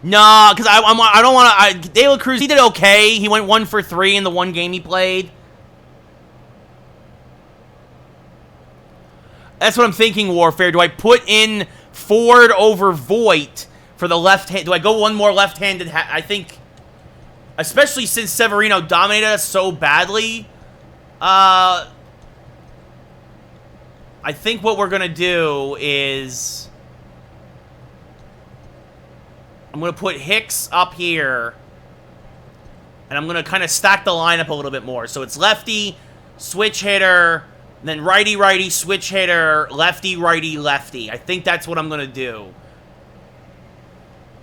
No, because I don't want to. De La Cruz, he did okay. He went 1 for 3 in the one game he played. That's what I'm thinking, Warfare. Do I put in Ford over Voit for the left hand? Do I go one more left-handed? I think, especially since Severino dominated us so badly, I think what we're going to do is I'm going to put Hicks up here, and I'm going to kind of stack the lineup a little bit more. So it's lefty, switch hitter, then righty-righty, switch hitter, lefty-righty, lefty. I think that's what I'm going to do.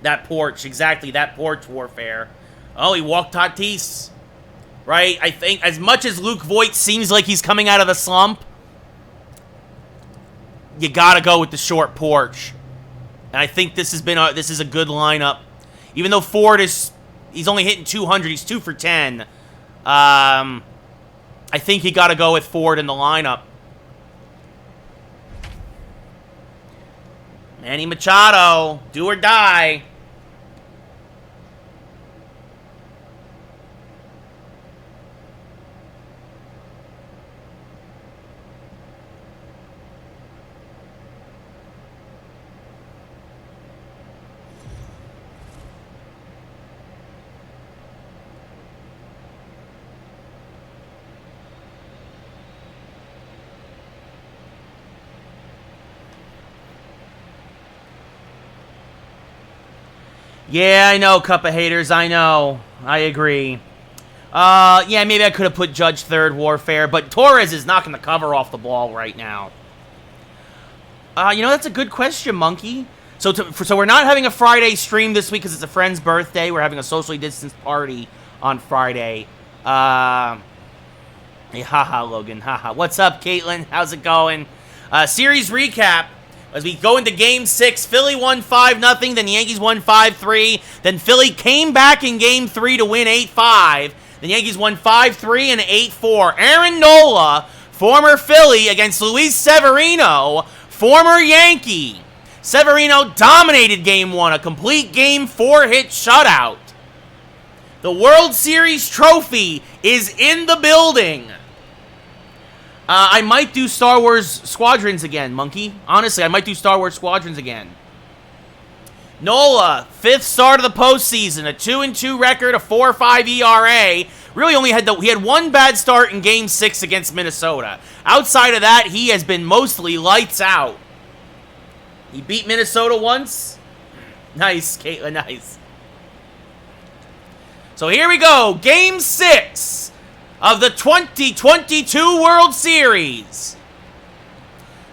That porch, exactly, that porch, Warfare. Oh, he walked Tatis. Right? I think as much as Luke Voit seems like he's coming out of the slump, you gotta go with the short porch. And I think this is a good lineup. Even though Ford he's only hitting 200, he's 2 for 10. I think you gotta go with Ford in the lineup. Manny Machado, do or die. Yeah, I know, Cup of Haters, I know. I agree. Yeah, maybe I could have put Judge third, Warfare, but Torres is knocking the cover off the ball right now. You know, that's a good question, Monkey. So we're not having a Friday stream this week because it's a friend's birthday. We're having a socially distanced party on Friday. Hey, haha, Logan, haha. What's up, Caitlin? How's it going? Series recap. As we go into Game 6, Philly won 5-0, then the Yankees won 5-3. Then Philly came back in Game 3 to win 8-5. The Yankees won 5-3 and 8-4. Aaron Nola, former Philly, against Luis Severino, former Yankee. Severino dominated Game 1, a complete Game 4-hit shutout. The World Series trophy is in the building. I might do Star Wars Squadrons again, Monkey. Honestly, I might do Star Wars Squadrons again. Nola, 5th start of the postseason, a 2-2 record, a 4.5 ERA. Really only he had one bad start in Game 6 against Minnesota. Outside of that, he has been mostly lights out. He beat Minnesota once. Nice, Caitlin, nice. So here we go, Game 6 of the 2022 World Series.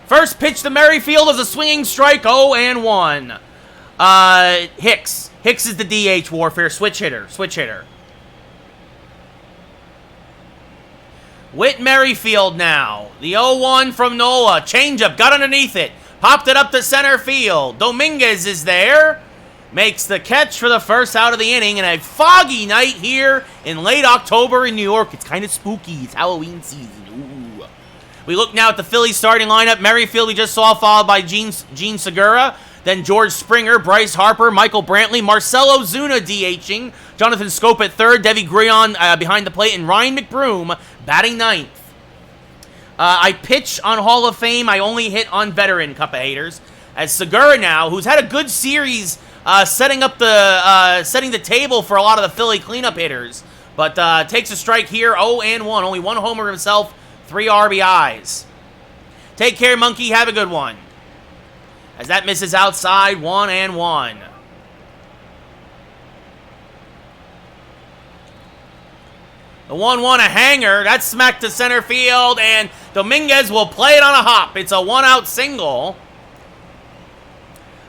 First pitch to Merrifield is a swinging strike, 0-1. Hicks. Hicks is the DH, Warfare. Switch hitter. Whit Merrifield now. The 0-1 from Nola. Changeup, got underneath it. Popped it up to center field. Dominguez is there. Makes the catch for the first out of the inning in a foggy night here in late October in New York. It's kind of spooky. It's Halloween season. Ooh. We look now at the Phillies starting lineup. Merrifield we just saw, followed by Gene Segura. Then George Springer, Bryce Harper, Michael Brantley, Marcelo Zuna DHing, Jonathan Scope at third, Devi Grion behind the plate, and Ryan McBroom batting ninth. I pitch on Hall of Fame. I only hit on veteran, Cup of Haters. As Segura now, who's had a good series setting the table for a lot of the Philly cleanup hitters, but takes a strike here, 0-1. Only one homer himself, 3 RBIs. Take care, Monkey. Have a good one. As that misses outside, 1-1. The 1-1, a hanger. That's smacked to center field, and Dominguez will play it on a hop. It's a 1-out single.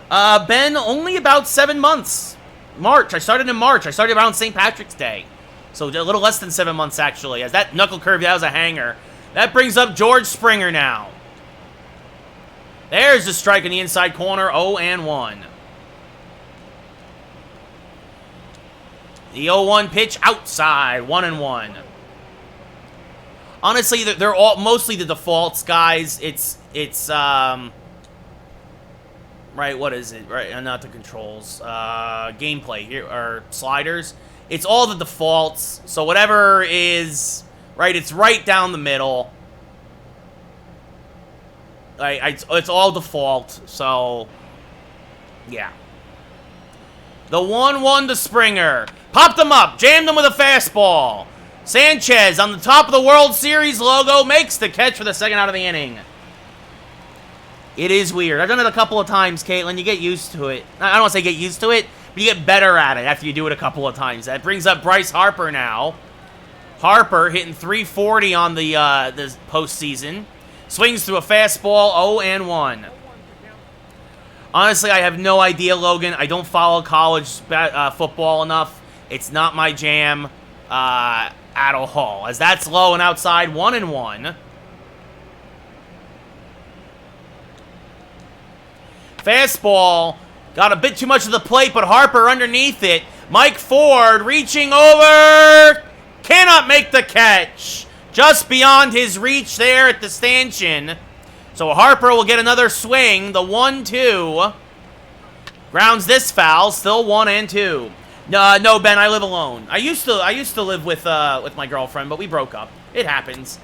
Ben, only about 7 months. March. I started in March. I started around St. Patrick's Day. So a little less than 7 months, actually. As that knuckle curve, that was a hanger. That brings up George Springer now. There's the strike in the inside corner, 0-1. The 0-1 pitch outside, 1-1. Honestly, they're all mostly the defaults, guys. It's right, what is it? Right, not the controls. Gameplay here, or sliders. It's all the defaults. So whatever is, right, it's right down the middle. It's all default, so, yeah. The 1-1 to Springer. Popped him up, jammed him with a fastball. Sanchez, on the top of the World Series logo, makes the catch for the second out of the inning. It is weird. I've done it a couple of times, Caitlin. You get used to it. I don't want to say get used to it, but you get better at it after you do it a couple of times. That brings up Bryce Harper now. Harper hitting .340 on the postseason. Swings through a fastball, 0-1. Honestly, I have no idea, Logan. I don't follow college football enough. It's not my jam at all. As that's low and outside, 1-1. Fastball. Got a bit too much of the plate, but Harper underneath it. Mike Ford reaching over. Cannot make the catch. Just beyond his reach there at the stanchion. So Harper will get another swing. The 1-2. Grounds this foul. Still 1-2. No, Ben, I live alone. I used to live with my girlfriend, but we broke up. It happens.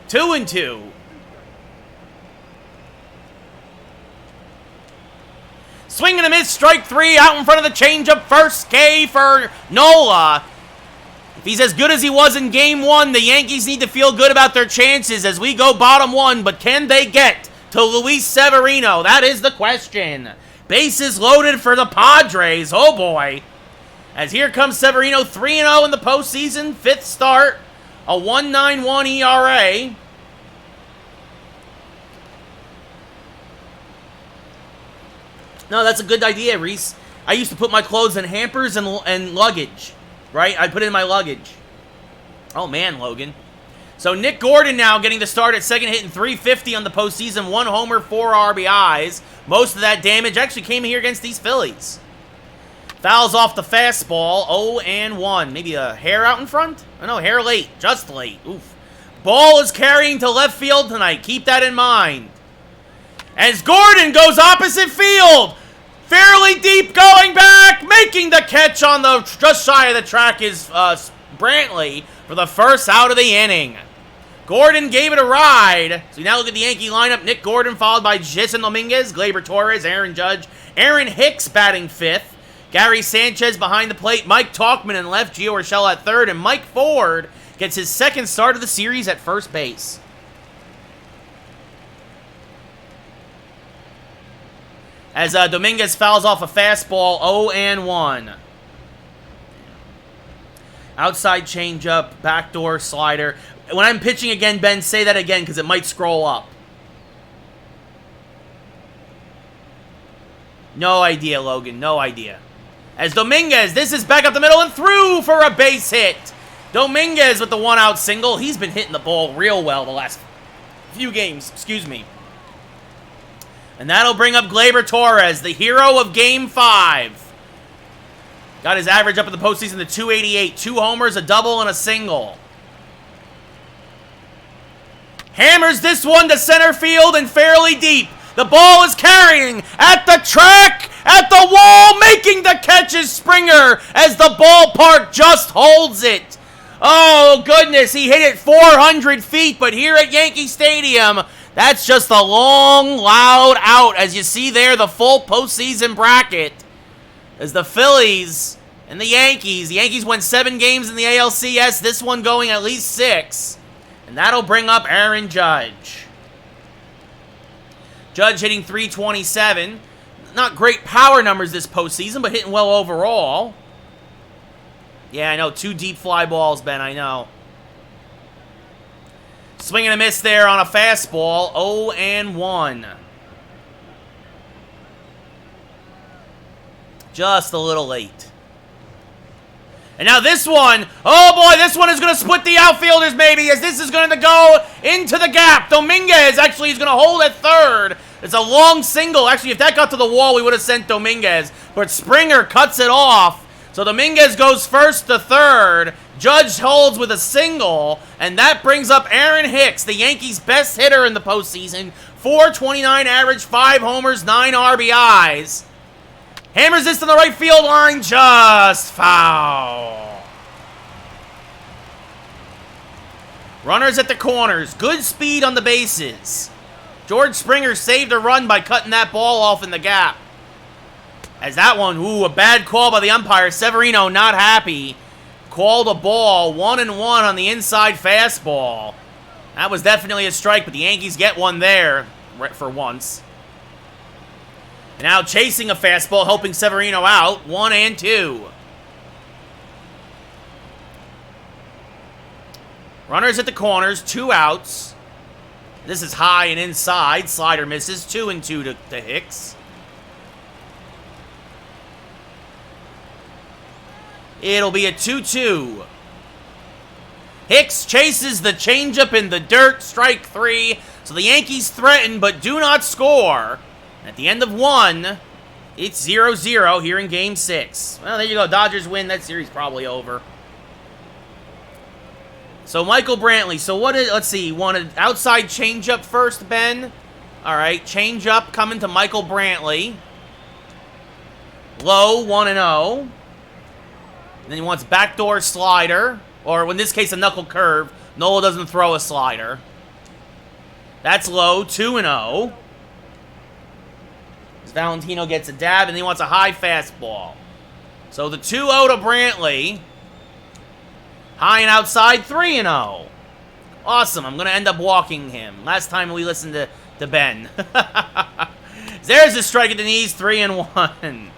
2-2. Swing and a miss, strike 3, out in front of the changeup. First K for Nola. If he's as good as he was in Game 1, the Yankees need to feel good about their chances as we go bottom 1. But can they get to Luis Severino? That is the question. Bases loaded for the Padres. Oh, boy. As here comes Severino, 3-0 in the postseason. 5th start. A 1.91 ERA. No, that's a good idea, Reese. I used to put my clothes in hampers and luggage, right? I put it in my luggage. Oh, man, Logan. So Nick Gordon now getting the start at second, hitting .350 on the postseason. 1 homer, 4 RBIs. Most of that damage actually came here against these Phillies. Fouls off the fastball. 0-1. Maybe a hair out in front? Oh, no, hair late. Just late. Oof. Ball is carrying to left field tonight. Keep that in mind. As Gordon goes opposite field. Fairly deep going back. Making the catch on the just shy of the track is Brantley for the first out of the inning. Gordon gave it a ride. So we now look at the Yankee lineup. Nick Gordon followed by Jason Dominguez, Glaiber Torres, Aaron Judge, Aaron Hicks batting 5th. Gary Sanchez behind the plate. Mike Talkman in left. Gio Urshela at 3rd. And Mike Ford gets his 2nd start of the series at first base. As Dominguez fouls off a fastball, 0-1. Outside changeup, backdoor slider. When I'm pitching again, Ben, say that again because it might scroll up. No idea, Logan. No idea. As Dominguez, this is back up the middle and through for a base hit. Dominguez with the 1-out single. He's been hitting the ball real well the last few games. Excuse me. And that'll bring up Glaiber Torres, the hero of Game 5. Got his average up in the postseason to .288. 2 homers, a double, and a single. Hammers this one to center field and fairly deep. The ball is carrying at the track, at the wall, making the catch is Springer as the ballpark just holds it. Oh, goodness, he hit it 400 feet, but here at Yankee Stadium, that's just a long, loud out. As you see there, the full postseason bracket. As the Phillies and the Yankees went 7 games in the ALCS. This one going at least 6. And that'll bring up Aaron Judge. Judge hitting .327. Not great power numbers this postseason, but hitting well overall. Yeah, I know. 2 deep fly balls, Ben. I know. Swing and a miss there on a fastball. 0-1. Just a little late. And now this one. Oh, boy, this one is going to split the outfielders, maybe, as this is going to go into the gap. Dominguez actually is going to hold at 3rd. It's a long single. Actually, if that got to the wall, we would have sent Dominguez. But Springer cuts it off. So Dominguez goes 1st to 3rd. Judge holds with a single, and that brings up Aaron Hicks, the Yankees' best hitter in the postseason, .429 average, 5 homers, 9 RBIs. Hammers this to the right field line, just foul. Runners at the corners, good speed on the bases. George Springer saved a run by cutting that ball off in the gap. As that one, a bad call by the umpire. Severino not happy. Called a ball, 1-1 on the inside fastball. That was definitely a strike, but the Yankees get one there for once. And now chasing a fastball, helping Severino out, 1-2. Runners at the corners, 2 outs. This is high and inside. Slider misses, 2-2 to Hicks. It'll be a 2-2. Hicks chases the changeup in the dirt, strike 3. So the Yankees threaten but do not score. At the end of 1, it's 0-0 here in Game 6. Well, there you go. Dodgers win. That series probably over. So Michael Brantley. So what is, let's see, wanted outside changeup first, Ben? All right, changeup coming to Michael Brantley. Low, 1-0. And then he wants backdoor slider, or in this case, a knuckle curve. Nola doesn't throw a slider. That's low, 2-0. Valentino gets a dab, and he wants a high fastball. So the 2-0 to Brantley. High and outside, 3-0. Awesome, I'm going to end up walking him. Last time we listened to Ben. There's a strike at the knees, 3-1.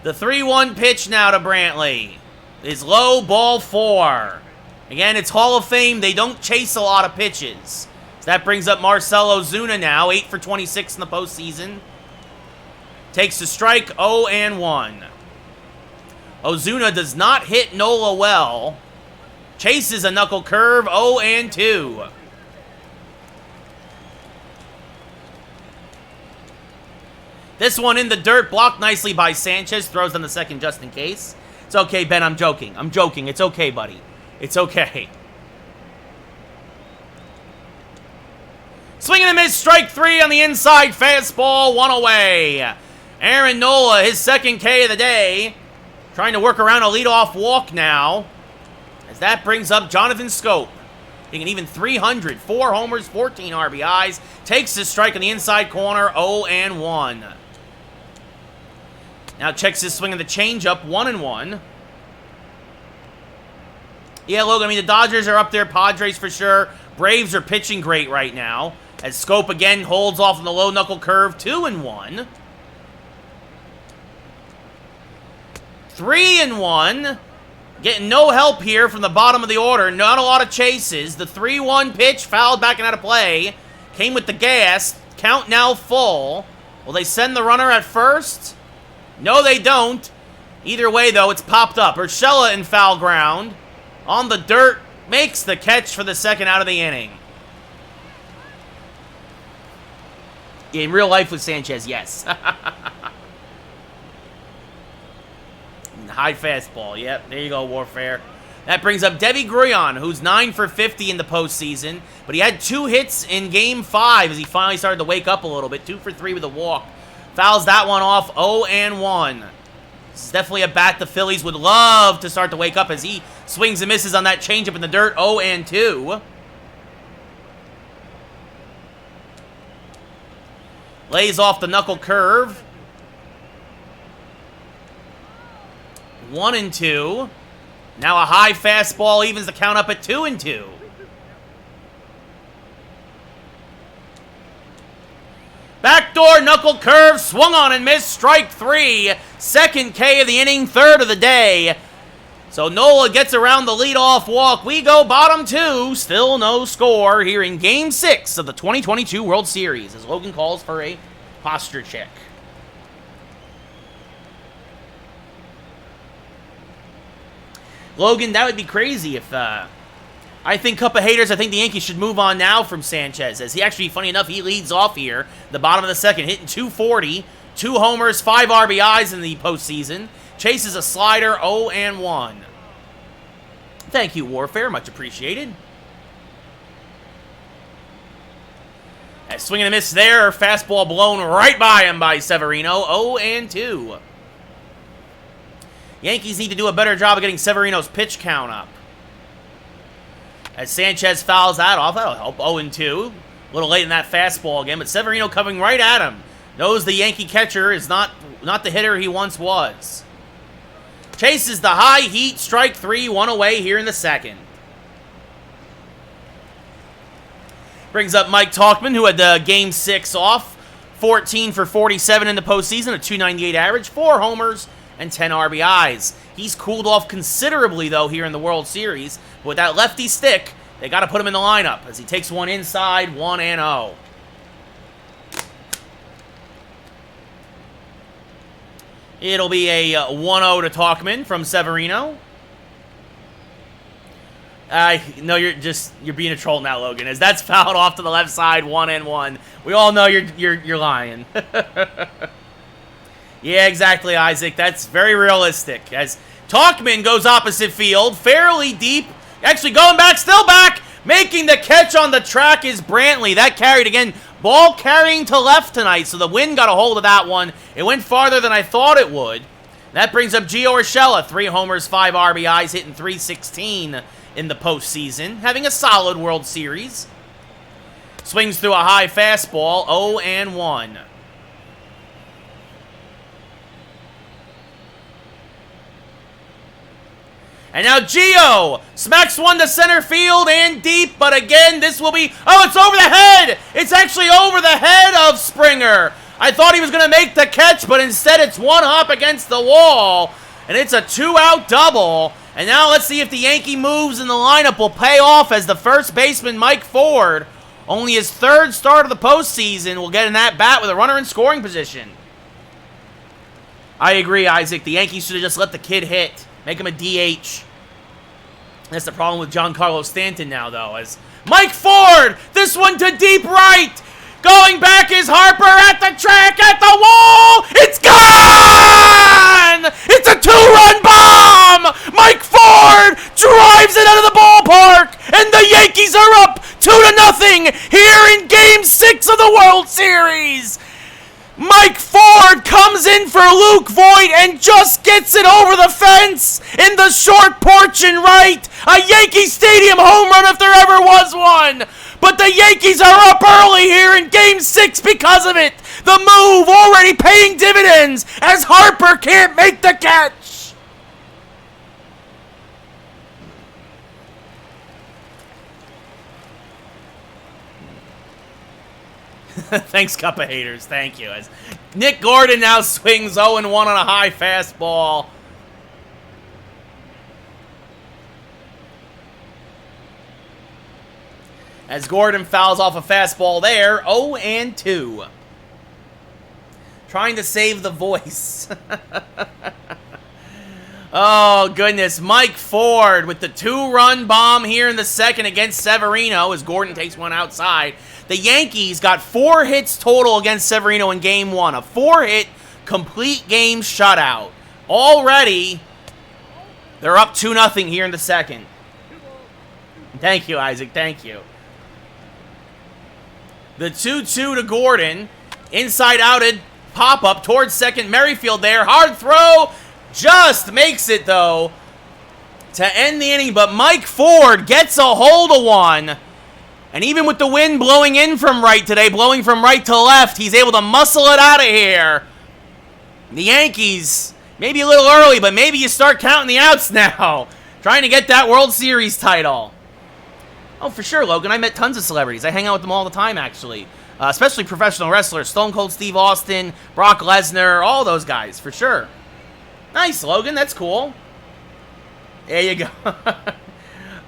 The 3-1 pitch now to Brantley is low, ball 4. Again, it's Hall of Fame. They don't chase a lot of pitches. So that brings up Marcell Ozuna now, 8 for 26 in the postseason. Takes the strike, 0-1. Ozuna does not hit Nola well. Chases a knuckle curve, 0-2. This one in the dirt, blocked nicely by Sanchez. Throws on the second just in case. It's okay, Ben, I'm joking. I'm joking. It's okay, buddy. It's okay. Swing and a miss, strike 3 on the inside fastball, 1 away. Aaron Nola, his second K of the day. Trying to work around a leadoff walk now. As that brings up Jonathan Schoop. Hitting an even 300, 4 homers, 14 RBIs. Takes his strike in the inside corner, 0-1. Now checks his swing of the changeup, 1-1. Yeah, Logan, I mean, the Dodgers are up there, Padres for sure. Braves are pitching great right now. As Schoop again holds off on the low knuckle curve, 2-1. 3-1. Getting no help here from the bottom of the order. Not a lot of chases. The 3-1 pitch fouled back and out of play. Came with the gas. Count now full. Will they send the runner at first? No, they don't. Either way, though, it's popped up. Urshela in foul ground. On the dirt. Makes the catch for the second out of the inning. In real life with Sanchez, yes. High fastball, yep. There you go, Warfare. That brings up Debbie Grullon, who's 9 for 50 in the postseason. But he had 2 hits in Game 5 as he finally started to wake up a little bit. 2 for 3 with a walk. Fouls that one off, 0-1. This is definitely a bat the Phillies would love to start to wake up as he swings and misses on that changeup in the dirt, 0-2. Lays off the knuckle curve. 1-2. Now a high fastball evens the count up at 2-2. Backdoor knuckle curve, swung on and missed, strike 3. Second K of the inning, third of the day. So Nola gets around the leadoff walk. We go bottom 2. Still no score here in Game 6 of the 2022 World Series as Logan calls for a posture check. Logan, that would be crazy if, I think Cup of Haters, I think the Yankees should move on now from Sanchez, as he actually, funny enough, he leads off here, the bottom of the second, hitting 240, 2 homers, 5 RBIs in the postseason, chases a slider, 0-1. Thank you, Warfare, much appreciated. A swing and a miss there. Fastball blown right by him by Severino. 0-2. Yankees need to do a better job of getting Severino's pitch count up. As Sanchez fouls that off, that'll help. 0-2. A little late in that fastball again, but Severino coming right at him. Knows the Yankee catcher is not the hitter he once was. Chases the high heat, strike 3, 1 away here in the second. Brings up Mike Tauchman, who had the Game 6 off. 14 for 47 in the postseason, a .298 average, 4 homers, and 10 RBIs. He's cooled off considerably, though, here in the World Series. But with that lefty stick, they got to put him in the lineup as he takes one inside, 1-0. It'll be a 1-0 to Tauchman from Severino. No, you're being a troll now, Logan, as that's fouled off to the left side, 1-1. We all know you're lying. Yeah, exactly, Isaac. That's very realistic. As Tauchman goes opposite field, fairly deep. Actually, going back, still back. Making the catch on the track is Brantley. That carried again. Ball carrying to left tonight, so the wind got a hold of that one. It went farther than I thought it would. That brings up Gio Urshela. 3 homers, 5 RBIs, hitting .316 in the postseason. Having a solid World Series. Swings through a high fastball, 0-1. And now Gio smacks one to center field and deep, but again, this will be... Oh, it's over the head! It's actually over the head of Springer. I thought he was going to make the catch, but instead it's one hop against the wall, and it's a 2-out double. And now let's see if the Yankee moves in the lineup will pay off as the first baseman, Mike Ford, only his 3rd start of the postseason, will get in that bat with a runner in scoring position. I agree, Isaac. The Yankees should have just let the kid hit. Make him a DH. That's the problem with Giancarlo Stanton now, though, as Mike Ford, this one to deep right. Going back is Harper at the track, at the wall. It's gone! It's a 2-run bomb! Mike Ford drives it out of the ballpark, and the Yankees are up 2-0 here in Game 6 of the World Series. Mike Ford comes in for Luke Voit and just gets it over the fence in the short porch and right. A Yankee Stadium home run if there ever was one. But the Yankees are up early here in Game 6 because of it. The move already paying dividends as Harper can't make the catch. Thanks, Cup of Haters. Thank you. As Nick Gordon now swings 0-1 on a high fastball. As Gordon fouls off a fastball there, 0-2. Trying to save the voice. Oh, goodness. Mike Ford with the 2-run bomb here in the second against Severino as Gordon takes one outside. The Yankees got 4 hits total against Severino in Game 1. A 4-hit, complete game shutout. Already, they're up 2-0 here in the second. Thank you, Isaac. Thank you. The 2-2 to Gordon. Inside outed. Pop-up towards second. Merrifield there. Hard throw. Just makes it, though, to end the inning. But Mike Ford gets a hold of one. And even with the wind blowing in from right today, blowing from right to left, he's able to muscle it out of here. The Yankees, maybe a little early, but maybe you start counting the outs now. Trying to get that World Series title. Oh, for sure, Logan. I met tons of celebrities. I hang out with them all the time, actually. Especially professional wrestlers. Stone Cold Steve Austin, Brock Lesnar, all those guys, for sure. Nice, Logan. That's cool. There you go.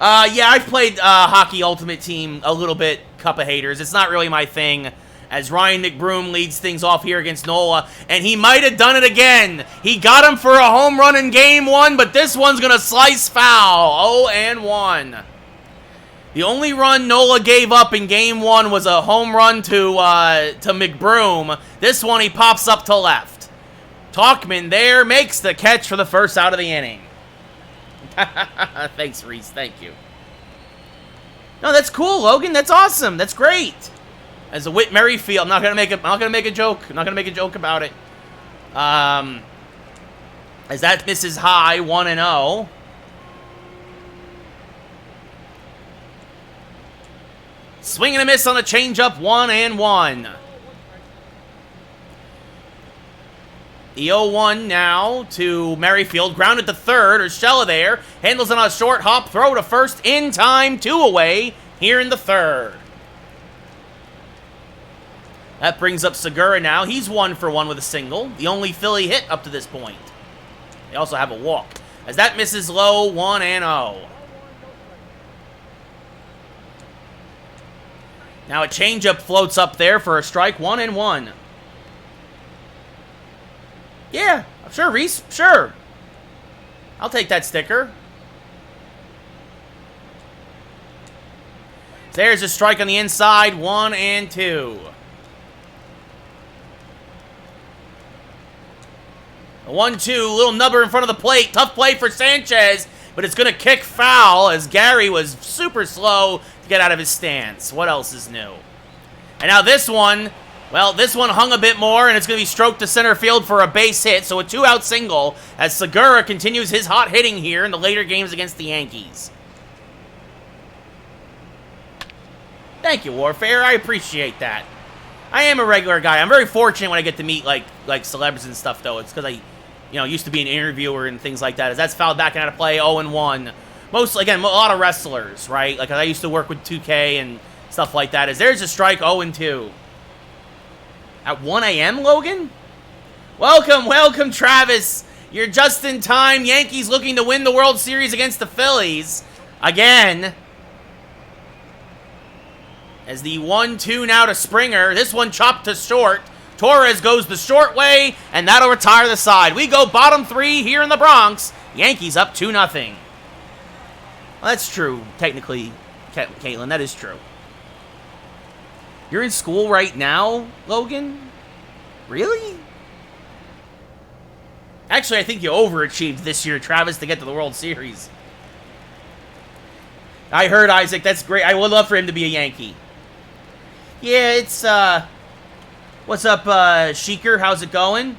Yeah, I've played Hockey Ultimate Team a little bit, Cup of Haters. It's not really my thing, as Ryan McBroom leads things off here against Nola, and he might have done it again. He got him for a home run in Game 1, but this one's going to slice foul. 0-1. The only run Nola gave up in Game 1 was a home run to McBroom. This one, he pops up to left. Tauchman there makes the catch for the first out of the inning. Thanks, Reese. Thank you. No, that's cool, Logan. That's awesome. That's great. As a Whit Merrifield, I'm not gonna make a joke. I'm not gonna make a joke about it. As that misses high, 1-0. Swing and a miss on a changeup, 1-1. The 0-1 now to Merrifield. Grounded to third. Urshela there. Handles it on a short hop. Throw to first in time. 2 away here in the third. That brings up Segura now. He's 1 for 1 with a single. The only Philly hit up to this point. They also have a walk. As that misses low, 1-0. Now a changeup floats up there for a strike, 1-1. Yeah, sure, Reese, sure. I'll take that sticker. There's a strike on the inside, 1-2. A 1-2, little nubber in front of the plate. Tough play for Sanchez, but it's going to kick foul as Gary was super slow to get out of his stance. What else is new? And now this one, well, this one hung a bit more, and it's going to be stroked to center field for a base hit. So a 2-out single as Segura continues his hot hitting here in the later games against the Yankees. Thank you, Warfare. I appreciate that. I am a regular guy. I'm very fortunate when I get to meet, like celebrities and stuff, though. It's because I, used to be an interviewer and things like that. As that's fouled back and out of play, 0-1. Mostly, again, a lot of wrestlers, right? Like, I used to work with 2K and stuff like that. As there's a strike, 0-2. At 1 a.m., Logan? Welcome, Travis. You're just in time. Yankees looking to win the World Series against the Phillies. Again. As the 1-2 now to Springer. This one chopped to short. Torres goes the short way, and that'll retire the side. We go bottom 3 here in the Bronx. Yankees up 2-0. Well, that's true, technically, Caitlin. That is true. You're in school right now, Logan? Really? Actually, I think you overachieved this year, Travis, to get to the World Series. I heard, Isaac. That's great. I would love for him to be a Yankee. Yeah, it's, what's up, Sheeker? How's it going?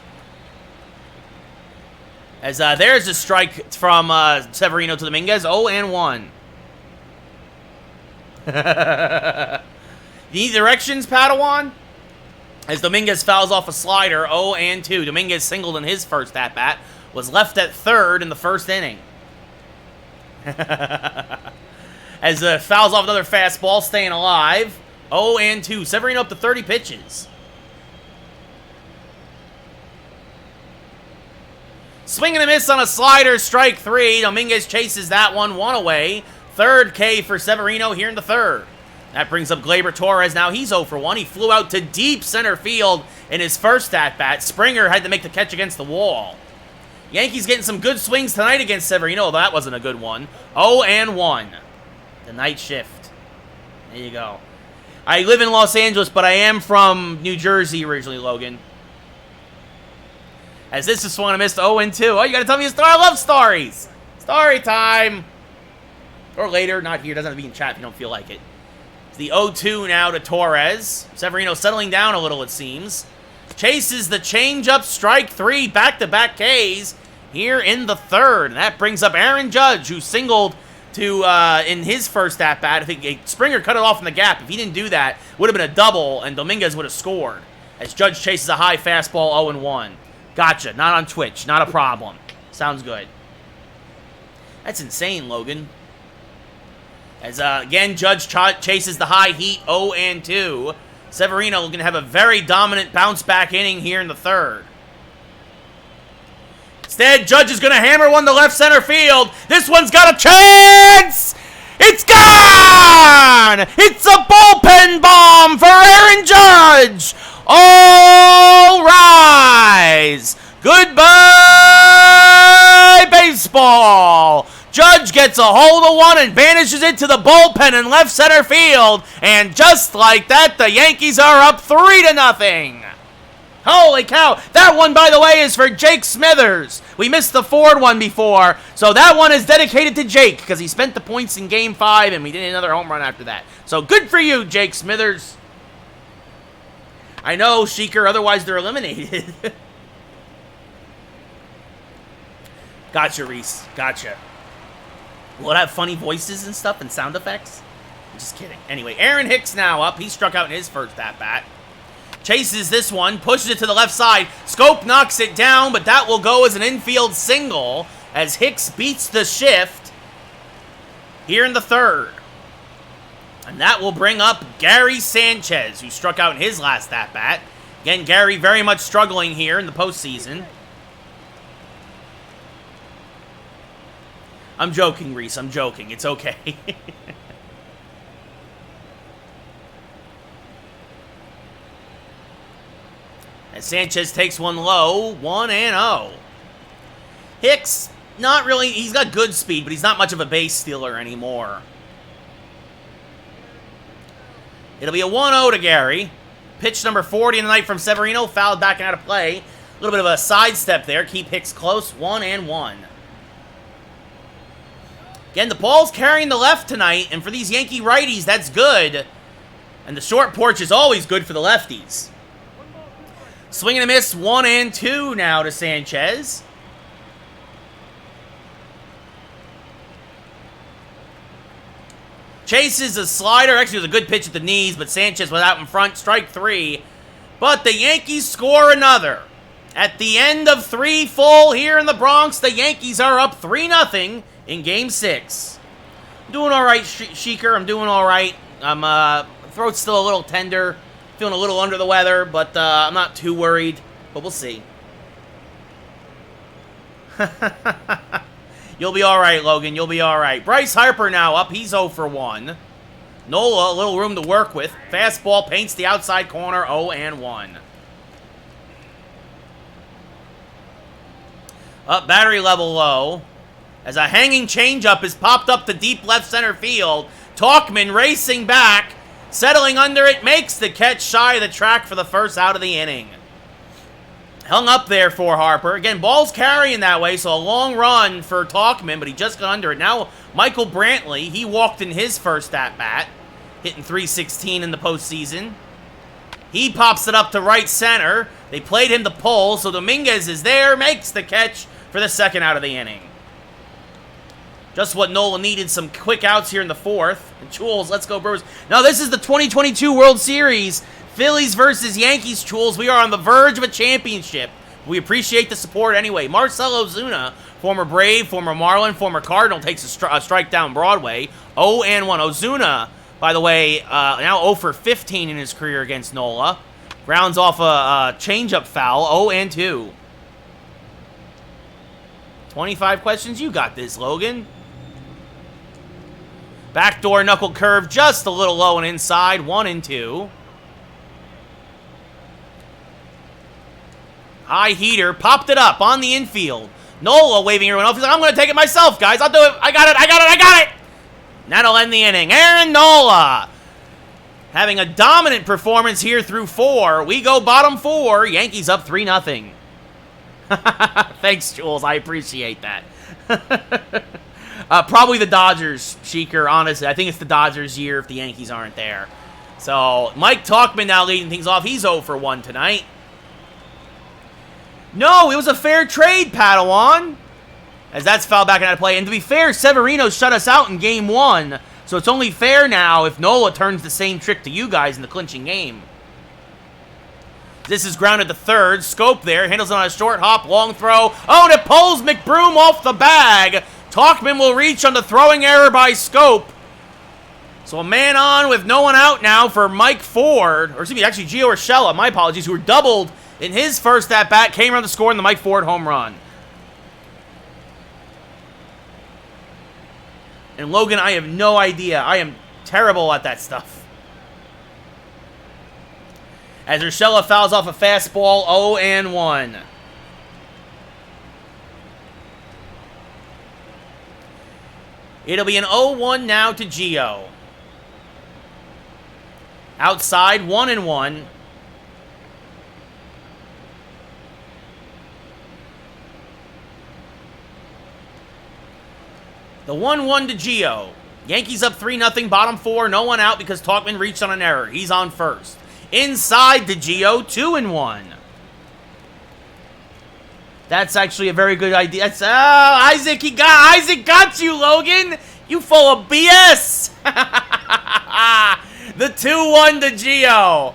As, there's a strike from, Severino to Dominguez. 0-1. Need directions, Padawan? As Dominguez fouls off a slider, 0-2. Dominguez singled in his first at-bat. Was left at third in the first inning. As fouls off another fastball, staying alive. 0-2. Severino up to 30 pitches. Swing and a miss on a slider, strike 3. Dominguez chases that one away. Third K for Severino here in the third. That brings up Glaiber Torres. Now he's 0 for 1. He flew out to deep center field in his first at-bat. Springer had to make the catch against the wall. Yankees getting some good swings tonight against Severino, although that wasn't a good one. 0-1. The night shift. There you go. I live in Los Angeles, but I am from New Jersey originally, Logan. As this is swung and missed, 0-2. Oh, you gotta tell me a story. I love stories. Story time. Or later, not here. Doesn't have to be in chat if you don't feel like it. It's the 0-2 now to Torres. Severino settling down a little, it seems. Chases the changeup, strike 3, back-to-back Ks here in the third. And that brings up Aaron Judge, who singled to in his first at-bat. I think Springer cut it off in the gap. If he didn't do that, would have been a double, and Dominguez would have scored. As Judge chases a high fastball, 0-1. Gotcha. Not on Twitch. Not a problem. Sounds good. That's insane, Logan. As, again, Judge chases the high heat, 0-2. Severino going to have a very dominant bounce-back inning here in the third. Instead, Judge is going to hammer one to left center field. This one's got a chance! It's gone! It's a bullpen bomb for Aaron Judge! All rise! Goodbye, baseball! Judge gets a hold of one and banishes it to the bullpen in left center field. And just like that, the Yankees are up 3-0. Holy cow. That one, by the way, is for Jake Smithers. We missed the Ford one before. So that one is dedicated to Jake because he spent the points in Game 5 and we did another home run after that. So good for you, Jake Smithers. I know, Sheeker, otherwise they're eliminated. Gotcha, Reese. Gotcha. Will it have funny voices and stuff and sound effects? I'm just kidding. Anyway, Aaron Hicks now up. He struck out in his first at-bat. Chases this one, pushes it to the left side. Scope knocks it down, but that will go as an infield single as Hicks beats the shift here in the third. And that will bring up Gary Sanchez, who struck out in his last at-bat. Again, Gary very much struggling here in the postseason. I'm joking, Reese. I'm joking. It's okay. As Sanchez takes one low, 1-0. Hicks, not really. He's got good speed, but he's not much of a base stealer anymore. It'll be a 1-0 to Gary. Pitch number 40 in the night from Severino. Fouled back and out of play. A little bit of a sidestep there. Keep Hicks close. 1-1. Again, the ball's carrying the left tonight, and for these Yankee righties, that's good. And the short porch is always good for the lefties. Swing and a miss. 1-2 now to Sanchez. Chases a slider. Actually, it was a good pitch at the knees, but Sanchez was out in front. Strike 3. But the Yankees score another. At the end of 3 full here in the Bronx, the Yankees are up 3-0 in Game 6. I'm doing all right, Sheeker. I'm doing all right. Throat's still a little tender. Feeling a little under the weather, but I'm not too worried. But we'll see. You'll be all right, Logan. You'll be all right. Bryce Harper now up. He's 0 for 1. Nola, a little room to work with. Fastball paints the outside corner. 0-1. Up, battery level low. As a hanging changeup is popped up to deep left center field. Tauchman racing back. Settling under it. Makes the catch shy of the track for the first out of the inning. Hung up there for Harper. Again, ball's carrying that way, so a long run for Tauchman, but he just got under it. Now, Michael Brantley, he walked in his first at-bat, hitting .316 in the postseason. He pops it up to right center. They played him to pull, so Dominguez is there, makes the catch for the second out of the inning. Just what Nola needed, some quick outs here in the fourth. And Chules, let's go Brewers. Now, this is the 2022 World Series. Phillies versus Yankees, Chules. We are on the verge of a championship. We appreciate the support anyway. Marcell Ozuna, former Brave, former Marlin, former Cardinal, takes a strike down Broadway. 0-1. Ozuna, by the way, now 0 for 15 in his career against Nola. Grounds off a changeup foul. 0-2. 25 questions. You got this, Logan. Backdoor knuckle curve just a little low and inside. 1-2. High heater, popped it up on the infield. Nola waving everyone off. He's like, I'm going to take it myself, guys. I'll do it. I got it. That'll end the inning. Aaron Nola having a dominant performance here through 4. We go bottom 4. Yankees up 3-0. Thanks, Jules. I appreciate that. Probably the Dodgers, Sheeker, honestly. I think it's the Dodgers' year if the Yankees aren't there. So, Mike Tauchman now leading things off. He's 0 for 1 tonight. No, it was a fair trade, Padawan. As that's fouled back and out of play. And to be fair, Severino shut us out in Game 1. So it's only fair now if Nola turns the same trick to you guys in the clinching game. This is grounded to third. Scope there. Handles it on a short hop. Long throw. Oh, and it pulls McBroom off the bag. Tauchman will reach on the throwing error by Scope. So a man on with no one out now for Mike Ford. Or excuse me, actually Gio Urshela. My apologies. Who were doubled in his first at-bat, came around the score in the Mike Ford home run. And Logan, I have no idea. I am terrible at that stuff. As Urshela fouls off a fastball, 0-1. It'll be an 0-1 now to Gio. Outside, 1-1. The 1-1 to Gio. Yankees up 3-0, bottom 4, no one out because Tauchman reached on an error. He's on first. Inside DeGio, 2-1. That's actually a very good idea. That's, Isaac got you, Logan. You full of BS. The 2-1 DeGio.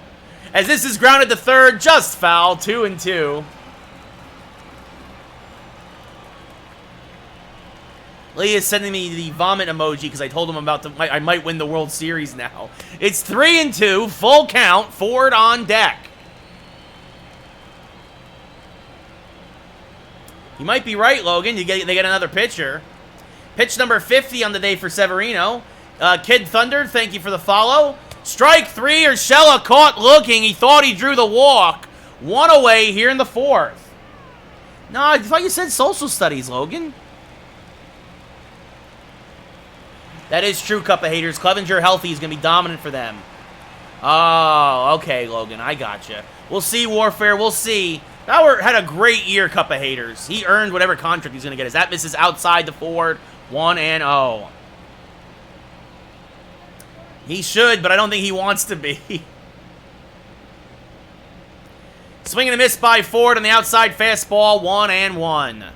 As this is grounded to third, just foul, 2-2. Lee is sending me the vomit emoji because I told him I might win the World Series now. It's 3-2, full count, Ford on deck. You might be right, Logan. They get another pitcher. Pitch number 50 on the day for Severino. Kid Thunder, thank you for the follow. Strike 3, Urshela caught looking. He thought he drew the walk. 1 away here in the 4th. No, I thought you said social studies, Logan. That is true, Cup of Haters. Clevenger healthy is going to be dominant for them. Oh, okay, Logan. I gotcha. We'll see, Warfare. We'll see. Bauer had a great year, Cup of Haters. He earned whatever contract he's going to get. As that misses outside the Ford, 1-0. He should, but I don't think he wants to be. Swing and a miss by Ford on the outside fastball, 1-1.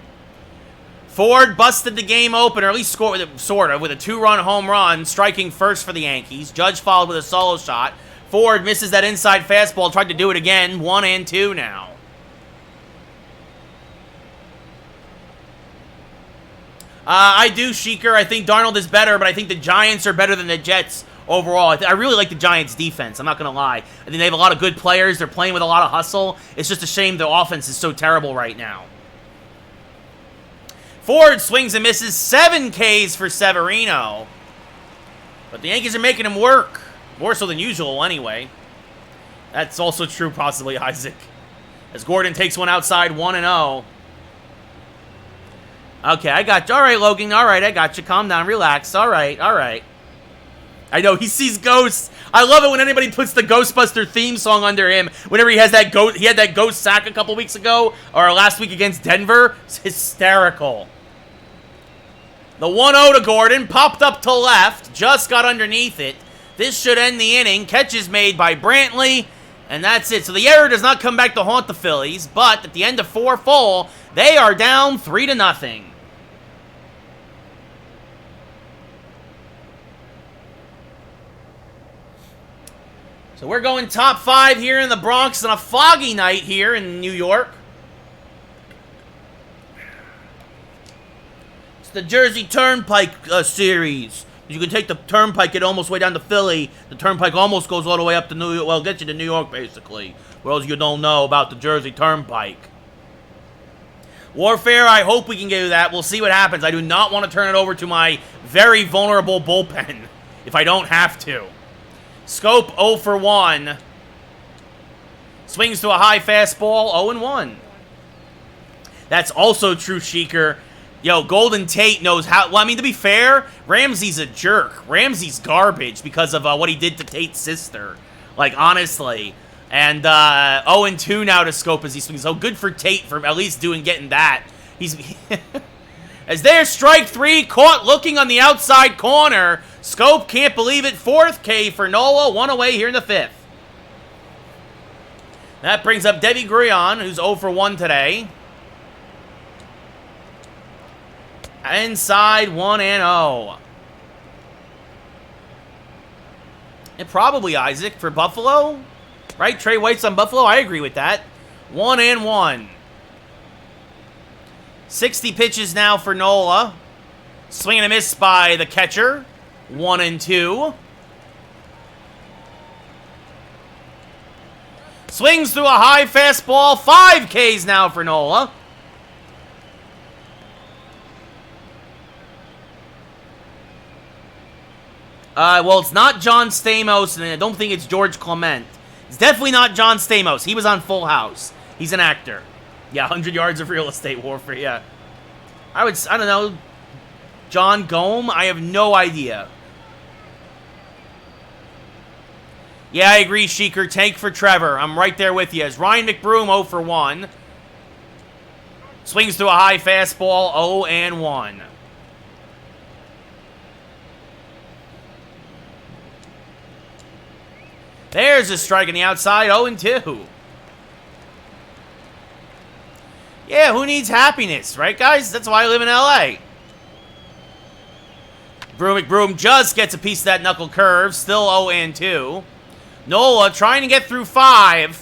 Ford busted the game open, or at least scored, sort of, with a 2-run home run, striking first for the Yankees. Judge followed with a solo shot. Ford misses that inside fastball, tried to do it again, 1-2 now. I do, Sheeker. I think Darnold is better, but I think the Giants are better than the Jets overall. I really like the Giants' defense. I'm not going to lie. I think they have a lot of good players. They're playing with a lot of hustle. It's just a shame the offense is so terrible right now. Ford swings and misses, 7 Ks for Severino. But the Yankees are making him work. More so than usual, anyway. That's also true, possibly, Isaac. As Gordon takes one outside, 1-0. Okay, I got you. All right, Logan. All right, I got you. Calm down. Relax. All right, all right. I know, he sees ghosts. I love it when anybody puts the Ghostbuster theme song under him. Whenever he has that ghost, he had that ghost sack a couple weeks ago, or last week against Denver. It's hysterical. The 1-0 to Gordon, popped up to left, just got underneath it. This should end the inning. Catch is made by Brantley, and that's it. So the error does not come back to haunt the Phillies, but at the end of 4 full, they are down 3-0. So we're going top 5 here in the Bronx on a foggy night here in New York. It's the Jersey Turnpike series. You can take the Turnpike, get almost way down to Philly. The Turnpike almost goes all the way up to New York. Well, gets you to New York, basically. What else you don't know about the Jersey Turnpike? Warfare, I hope we can do that. We'll see what happens. I do not want to turn it over to my very vulnerable bullpen if I don't have to. Scope 0 for 1. Swings to a high fastball, 0-1. That's also true, Sheeker. Yo, Golden Tate knows how... Well, I mean, to be fair, Ramsey's a jerk. Ramsey's garbage because of what he did to Tate's sister. Like, honestly. And 0-2 now to Scope as he swings. So good for Tate for at least getting that. He's... As there's strike 3, caught looking on the outside corner. Scope can't believe it. 4th K for Nola, 1 away here in the 5th. That brings up Debbie Grion, who's 0 for 1 today. Inside, 1-0. And probably Isaac for Buffalo. Right? Trey White's on Buffalo. I agree with that. 1-1. 60 pitches now for Nola. Swing and a miss by the catcher. 1-2. Swings through a high fastball. 5 Ks now for Nola. Well, it's not John Stamos, and I don't think it's George Clement. It's definitely not John Stamos. He was on Full House. He's an actor. Yeah, 100 yards of real estate warfare, yeah. I don't know, John Gome? I have no idea. Yeah, I agree, Sheeker. Tank for Trevor. I'm right there with you. As Ryan McBroom 0 for 1. Swings through a high fastball, 0-1. There's a strike on the outside, 0-2. Yeah, who needs happiness, right, guys? That's why I live in L.A. Broom just gets a piece of that knuckle curve, still 0-2. Nola trying to get through 5.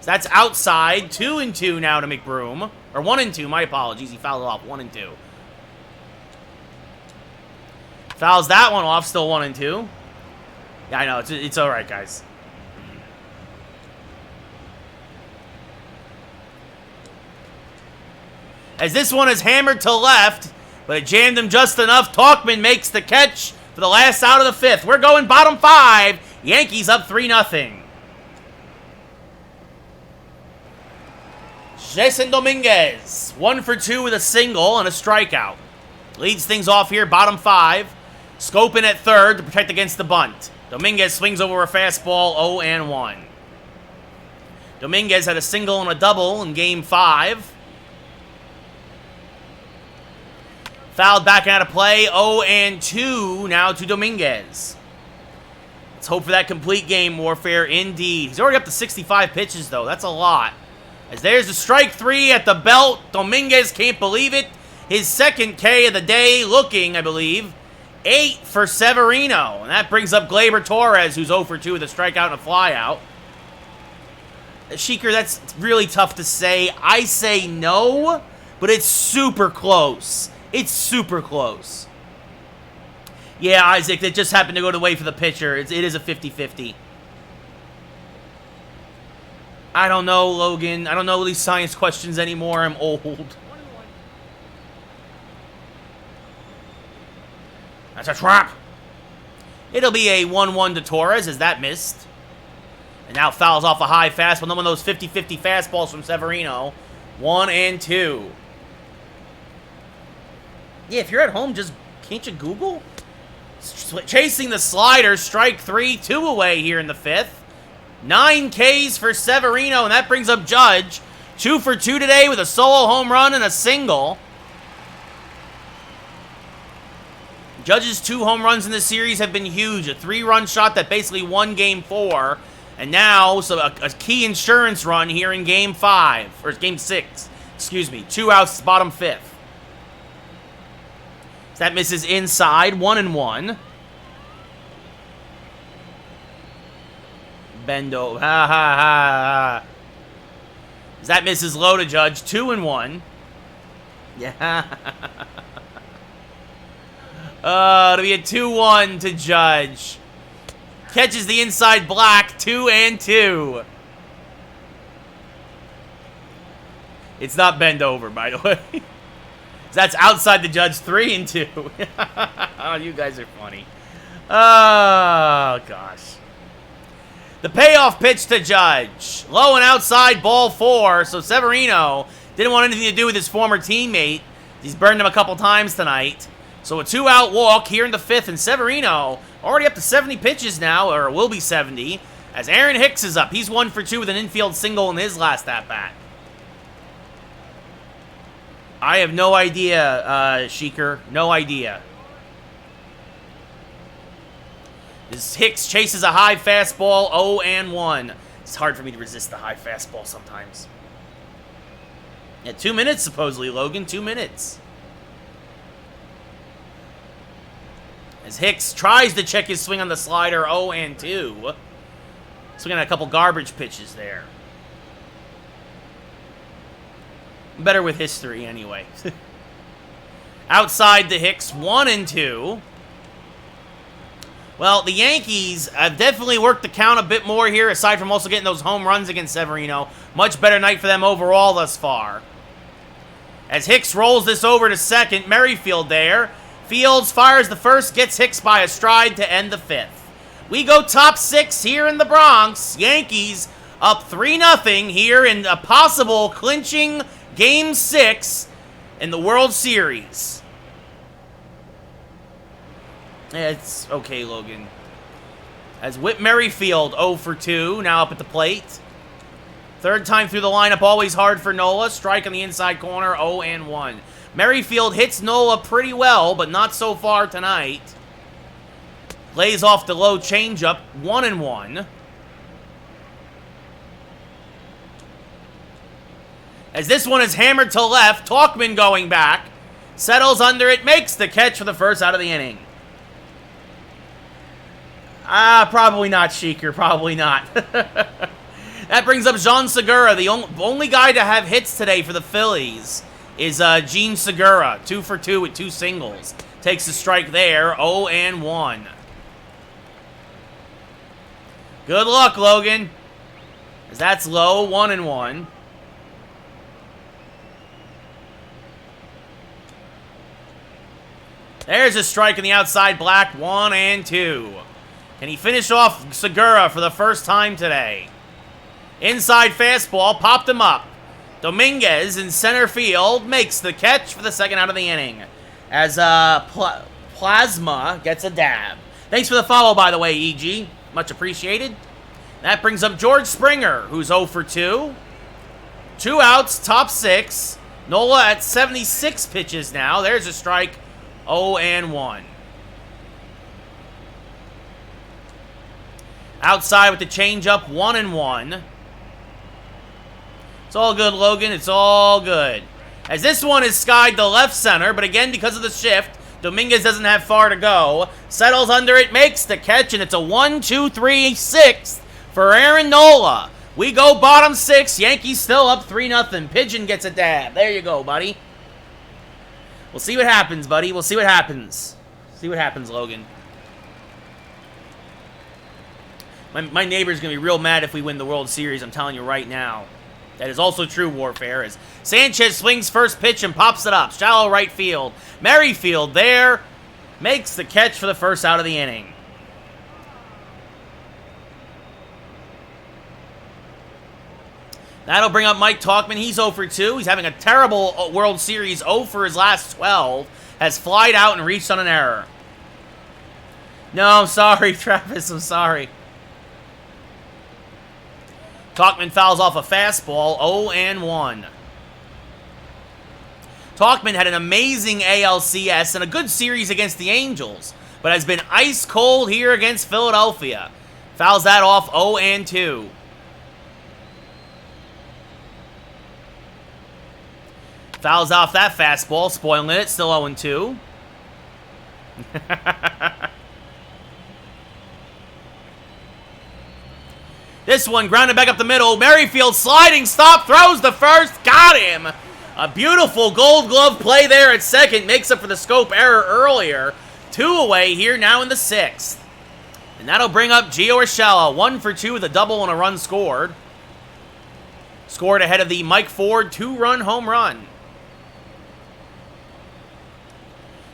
So that's outside, 2-2 now to McBroom. Or 1-2, my apologies, he fouled it off, 1-2. Fouls that one off, still 1-2. Yeah, I know, it's all right, guys. As this one is hammered to left, but it jammed him just enough. Talkman makes the catch for the last out of the 5th. We're going bottom 5. Yankees up 3-0. Jason Dominguez, 1 for 2 with a single and a strikeout. Leads things off here, bottom 5. Scoping at third to protect against the bunt. Dominguez swings over a fastball, 0-1. Dominguez had a single and a double in Game 5. Fouled back out of play, 0-2 now to Dominguez. Let's hope for that complete game warfare indeed. He's already up to 65 pitches, though. That's a lot. As there's a strike 3 at the belt. Dominguez can't believe it. His second K of the day, looking, I believe, 8 for Severino. And that brings up Glaiber Torres, who's 0 for 2 with a strikeout and a flyout. Sheeker, that's really tough to say. I say no, but it's super close. It's super close. Yeah, Isaac, that just happened to go the way for the pitcher. It is a 50-50. I don't know, Logan. I don't know these science questions anymore. I'm old. That's a trap. It'll be a 1-1 to Torres as that missed. And now fouls off a high fastball. One of those 50-50 fastballs from Severino. 1-2. Yeah, if you're at home, just can't you Google? Chasing the slider, strike 3, 2 away here in the 5th. 9 Ks for Severino, and that brings up Judge. 2 for 2 today with a solo home run and a single. Judge's 2 home runs in this series have been huge. A 3-run shot that basically won Game 4. And now, so a key insurance run here in Game 5. Or Game 6. Excuse me. 2 outs, bottom 5th. So that misses inside. 1-1. Bendo. Ha ha ha ha. As that misses low to Judge. 2-1. Yeah. It'll be a 2-1 to Judge. Catches the inside black, 2-2. It's not bend over, by the way. That's outside the Judge, 3-2. Oh, you guys are funny. Oh, gosh. The payoff pitch to Judge. Low and outside, ball 4. So Severino didn't want anything to do with his former teammate. He's burned him a couple times tonight. So a 2-out walk here in the 5th, and Severino already up to 70 pitches now, or will be 70, as Aaron Hicks is up. He's 1 for 2 with an infield single in his last at-bat. I have no idea, Sheeker. No idea. This Hicks chases a high fastball, 0-1. It's hard for me to resist the high fastball sometimes. Yeah, 2 minutes, supposedly, Logan. 2 minutes. As Hicks tries to check his swing on the slider, 0-2. Swinging at a couple garbage pitches there. Better with history, anyway. Outside the Hicks, 1-2. Well, the Yankees have definitely worked the count a bit more here, aside from also getting those home runs against Severino. Much better night for them overall thus far. As Hicks rolls this over to second, Merrifield there. Fields fires the first, gets Hicks by a stride to end the 5th. We go top 6 here in the Bronx. Yankees up 3-0 here in a possible clinching Game 6 in the World Series. It's okay, Logan. As Whit Merrifield 0 for 2, now up at the plate. Third time through the lineup, always hard for Nola. Strike on the inside corner, 0-1. Merrifield hits Nola pretty well, but not so far tonight. Lays off the low changeup, 1-1. As this one is hammered to left, Tauchman going back. Settles under it, makes the catch for the first out of the inning. Probably not, Sheeker. Probably not. That brings up Jean Segura. The only guy to have hits today for the Phillies is Jean Segura. 2 for 2 with 2 singles. Takes a strike there, 0-1. Good luck, Logan. As that's low, 1-1. There's a strike on the outside black, 1-2. Can he finish off Segura for the first time today? Inside fastball, popped him up. Dominguez in center field makes the catch for the second out of the inning. As Plasma gets a dab. Thanks for the follow, by the way, EG. Much appreciated. That brings up George Springer, who's 0 for 2. 2 outs, top 6. Nola at 76 pitches now. There's a strike. 0-1. Outside with the changeup, 1-1. It's all good, Logan. It's all good. As this one is skied to left center, but again, because of the shift, Dominguez doesn't have far to go. Settles under it, makes the catch, and it's a 1-2-3-6 for Aaron Nola. We go bottom 6. Yankees still up 3-0. Pigeon gets a dab. There you go, buddy. We'll see what happens, buddy. We'll see what happens. See what happens, Logan. My neighbor's going to be real mad if we win the World Series, I'm telling you right now. That is also true, Warfare. As Sanchez swings first pitch and pops it up. Shallow right field. Merrifield there. Makes the catch for the first out of the inning. That'll bring up Mike Tauchman. He's 0 for 2. He's having a terrible World Series. 0 for his last 12. Has flied out and reached on an error. No, I'm sorry, Travis. I'm sorry. Tauchman fouls off a fastball. 0-1. Tauchman had an amazing ALCS and a good series against the Angels, but has been ice cold here against Philadelphia. Fouls that off. 0-2. Fouls off that fastball, spoiling it. Still 0-2. This one grounded back up the middle. Merrifield sliding stop, throws the first, got him. A beautiful Gold Glove play there at second. Makes up for the scope error earlier. 2 away here now in the 6th. And that'll bring up Gio Urshela. 1 for 2 with a double and a run scored. Scored ahead of the Mike Ford 2-run home run.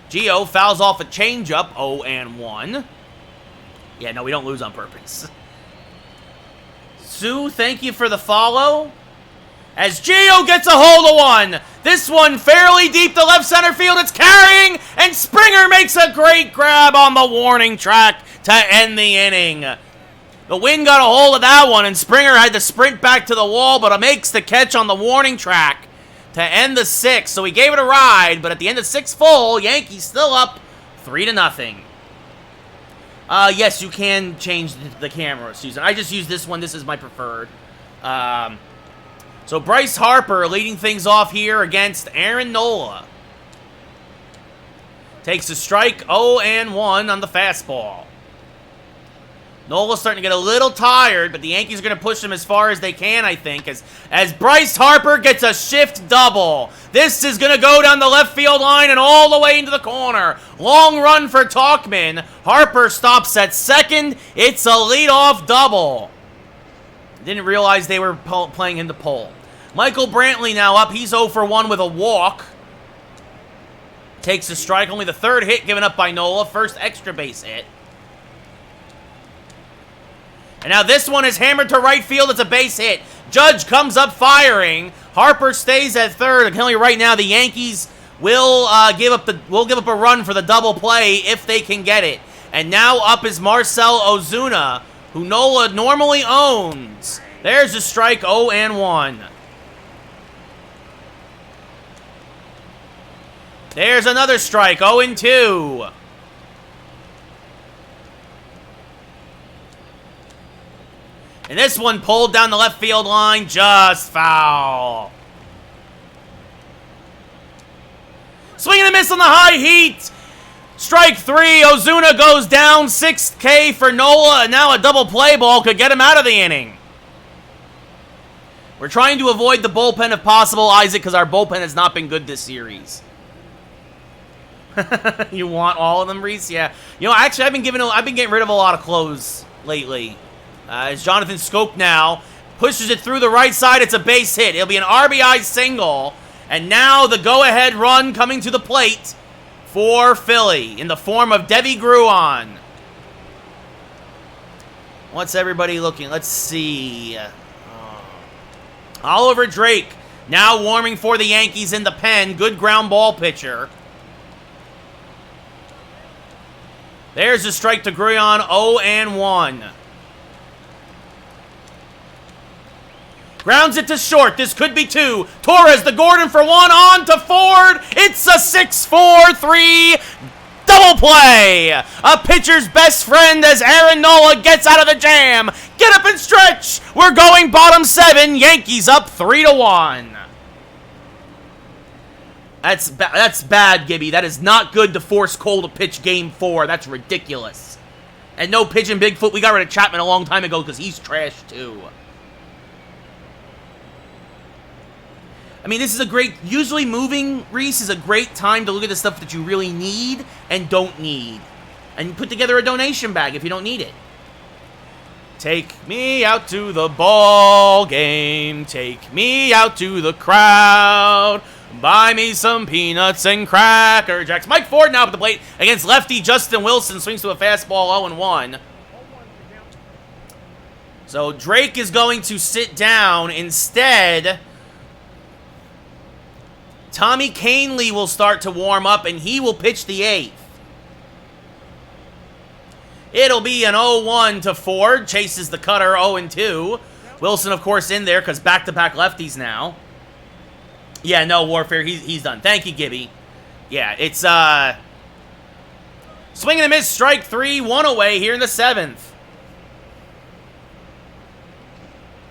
Gio fouls off a changeup, 0-1. Yeah, no, we don't lose on purpose. Sue, thank you for the follow. As Gio gets a hold of one. This one fairly deep to left center field. It's carrying, and Springer makes a great grab on the warning track to end the inning. The wind got a hold of that one, and Springer had to sprint back to the wall, but makes the catch on the warning track to end the 6th. So he gave it a ride, but at the end of 6 full, Yankees still up 3-0. Yes, you can change the camera, Susan. I just use this one. This is my preferred. So Bryce Harper leading things off here against Aaron Nola. Takes a strike, 0-1 on the fastball. Nola's starting to get a little tired, but the Yankees are going to push him as far as they can, I think, as Bryce Harper gets a shift double. This is going to go down the left field line and all the way into the corner. Long run for Tauchman. Harper stops at second. It's a leadoff double. Didn't realize they were playing him to pull. Michael Brantley now up. He's 0 for 1 with a walk. Takes a strike. Only the 3rd hit given up by Nola. First extra base hit. And now this one is hammered to right field. It's a base hit. Judge comes up firing. Harper stays at 3rd. I'm telling you right now, the Yankees will give up a run for the double play if they can get it. And now up is Marcell Ozuna, who Nola normally owns. There's a strike, 0-1. There's another strike, 0-2. And this one pulled down the left field line, just foul. Swing and a miss on the high heat. Strike 3, Ozuna goes down, 6K for Nola, and now a double play ball could get him out of the inning. We're trying to avoid the bullpen if possible, Isaac, because our bullpen has not been good this series. You want all of them, Reese? Yeah. You know, actually, I've been getting rid of a lot of clothes lately. As Jonathan Scope now pushes it through the right side, it's a base hit. It'll be an RBI single, and now the go-ahead run coming to the plate for Philly in the form of Debbie Gruon. What's everybody looking? Let's see. Oliver Drake now warming for the Yankees in the pen. Good ground ball pitcher. There's a strike to Gruon, 0-1. Grounds it to short. This could be 2. Torres, the Gordon for 1, on to Ford. It's a 6-4-3 double play. A pitcher's best friend as Aaron Nola gets out of the jam. Get up and stretch. We're going bottom 7. Yankees up 3-1. That's bad, Gibby. That is not good to force Cole to pitch game 4. That's ridiculous. And no pitching Bigfoot. We got rid of Chapman a long time ago because he's trash too. I mean, this is a great, usually moving, Reese, is a great time to look at the stuff that you really need and don't need. And put together a donation bag if you don't need it. Take me out to the ball game. Take me out to the crowd. Buy me some peanuts and Cracker Jacks. Mike Ford now at the plate against lefty Justin Wilson. Swings to a fastball, 0-1. So Drake is going to sit down. Instead, Tommy Canely will start to warm up, and he will pitch the 8th. It'll be an 0-1 to Ford. Chases the cutter, 0-2. Wilson, of course, in there because back-to-back lefties now. Yeah, no, Warfare, he's done. Thank you, Gibby. Yeah, it's, swing and a miss, strike 3, 1 away here in the 7th.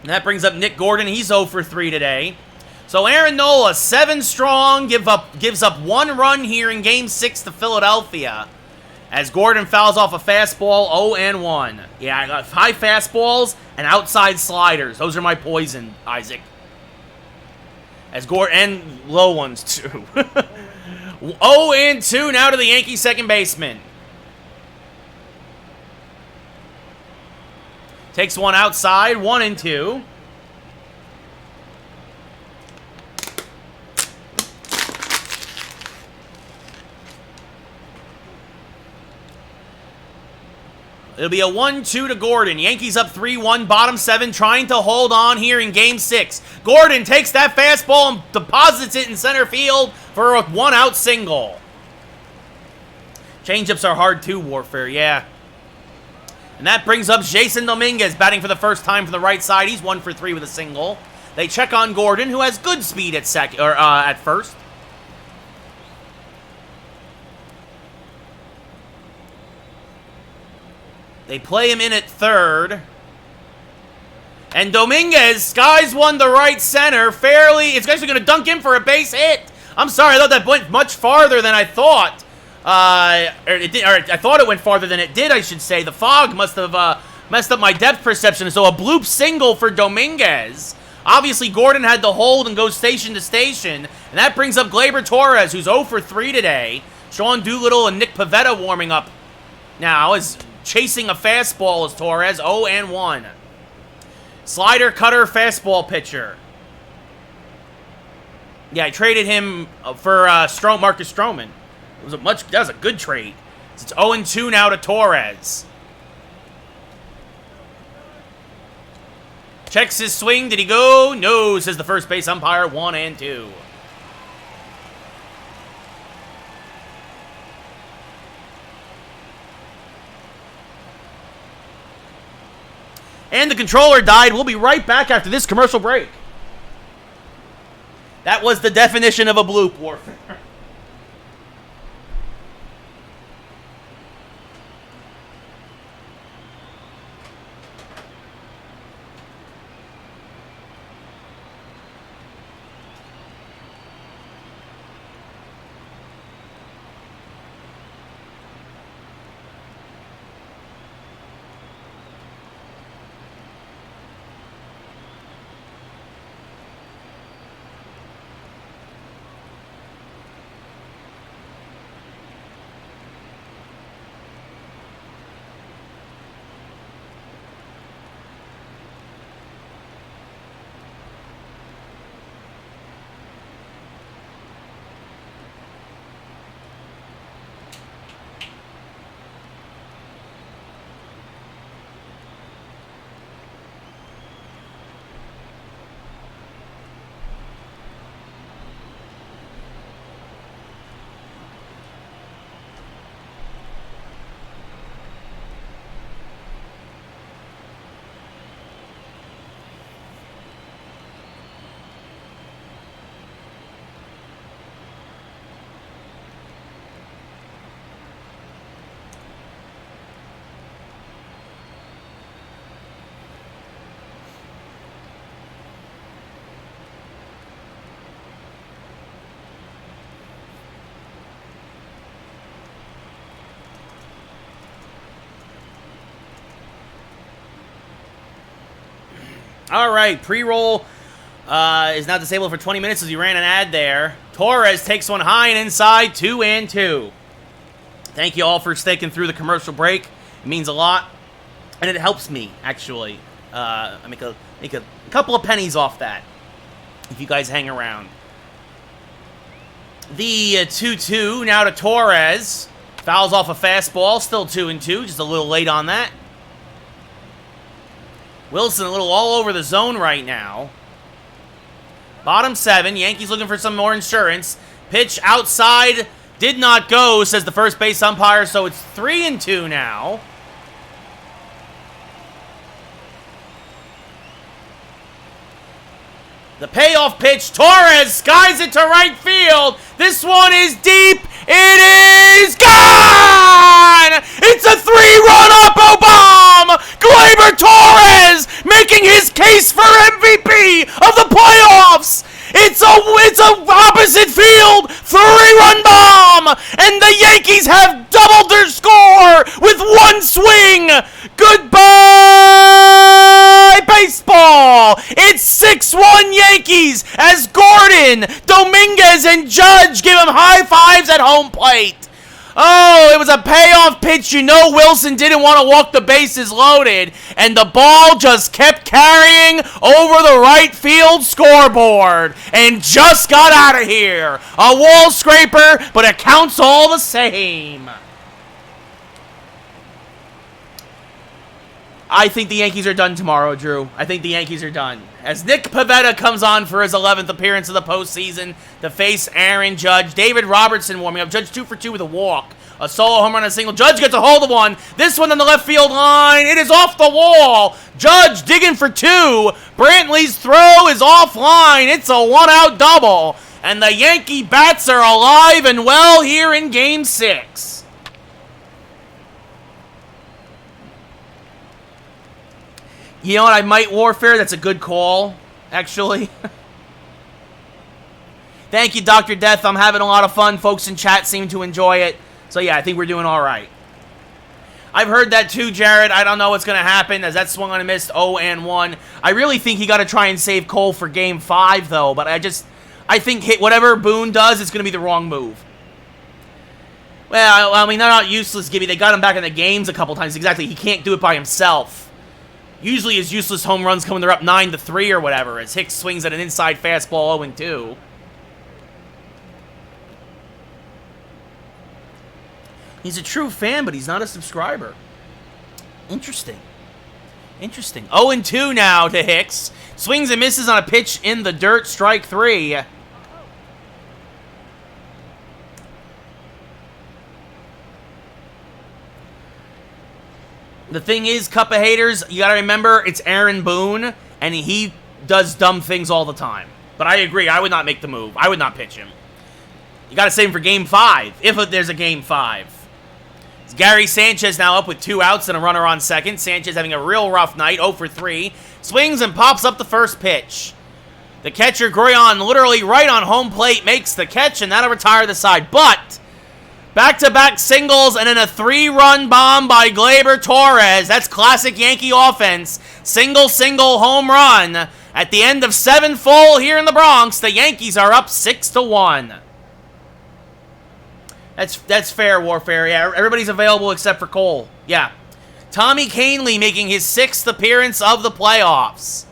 And that brings up Nick Gordon. He's 0 for 3 today. So Aaron Nola, 7 strong, gives up 1 run here in Game 6 to Philadelphia. As Gordon fouls off a fastball, 0-1. Yeah, I got high fastballs and outside sliders. Those are my poison, Isaac. As Gordon, and low ones too. 0-2 now to the Yankee second baseman. Takes one outside, 1-2. It'll be a 1-2 to Gordon. Yankees up 3-1, bottom 7, trying to hold on here in Game 6. Gordon takes that fastball and deposits it in center field for a 1-out single. Changeups are hard too, Warfare, yeah. And that brings up Jason Dominguez, batting for the first time from the right side. He's 1 for 3 with a single. They check on Gordon, who has good speed at at first. They play him in at third. And Dominguez skies one to right center. Fairly, it's actually going to dunk in for a base hit. I'm sorry, I thought that went much farther than I thought. I thought it went farther than it did, I should say. The fog must have messed up my depth perception. So a bloop single for Dominguez. Obviously, Gordon had to hold and go station to station. And that brings up Glaiber Torres, who's 0 for 3 today. Sean Doolittle and Nick Pivetta warming up now as chasing a fastball is Torres, 0-1. Slider, cutter, fastball pitcher. Yeah, I traded him for Marcus Stroman. That was a good trade. It's 0-2 now to Torres. Checks his swing. Did he go? No, says the first base umpire. 1-2. And the controller died. We'll be right back after this commercial break. That was the definition of a bloop, Warfare. All right, pre-roll is now disabled for 20 minutes as he ran an ad there. Torres takes one high and inside, 2-2. Thank you all for sticking through the commercial break. It means a lot, and it helps me, actually. I make a couple of pennies off that, if you guys hang around. The 2-2 now to Torres. Fouls off a fastball, still 2-2, just a little late on that. Wilson a little all over the zone right now. Bottom 7, Yankees looking for some more insurance. Pitch outside, did not go, says the first base umpire, so it's 3-2 now. The payoff pitch, Torres skies it to right field. This one is deep. It is gone! It's a 3-run oppo bomb! Glaiber Torres making his case for MVP of the playoffs! It's a opposite field 3-run bomb! And the Yankees have doubled their score with one swing! Goodbye, baseball! It's 6-1 Yankees as Gordon, Dominguez, and Judge give him high fives at home plate. Oh, it was a payoff pitch. You know Wilson didn't want to walk the bases loaded, and the ball just kept carrying over the right field scoreboard and just got out of here. A wall scraper, but it counts all the same. I think the Yankees are done tomorrow, Drew. I think the Yankees are done. As Nick Pivetta comes on for his 11th appearance of the postseason to face Aaron Judge. David Robertson warming up. Judge 2 for 2 with a walk. A solo home run and a single. Judge gets a hold of one. This one on the left field line. It is off the wall. Judge digging for 2. Brantley's throw is offline. It's a 1-out double. And the Yankee bats are alive and well here in Game 6. You know what? I might Warfare. That's a good call, actually. Thank you, Dr. Death. I'm having a lot of fun. Folks in chat seem to enjoy it. So, yeah, I think we're doing all right. I've heard that too, Jared. I don't know what's going to happen as that swung on and missed 0-1. I really think he got to try and save Cole for Game 5, though. But I think whatever Boone does, it's going to be the wrong move. Well, I mean, they're not useless, Gibby. They got him back in the games a couple times. Exactly. He can't do it by himself. Usually his useless home runs come when they're up 9-3 or whatever, as Hicks swings at an inside fastball 0-2. He's a true fan, but he's not a subscriber. Interesting. 0-2 now to Hicks. Swings and misses on a pitch in the dirt, strike 3. The thing is, Cup of Haters, you gotta remember, it's Aaron Boone, and he does dumb things all the time. But I agree, I would not make the move. I would not pitch him. You gotta save him for Game 5, if there's a Game 5. It's Gary Sanchez now up with 2 outs and a runner on second. Sanchez having a real rough night, 0 for 3. Swings and pops up the first pitch. The catcher, Groyon, literally right on home plate, makes the catch, and that'll retire the side. But back-to-back singles and then a 3-run bomb by Glaiber Torres. That's classic Yankee offense. Single, home run. At the end of 7 full here in the Bronx, the Yankees are up 6-1. That's fair, Warfare. Yeah, everybody's available except for Cole. Yeah. Tommy Kahnle making his 6th appearance of the playoffs.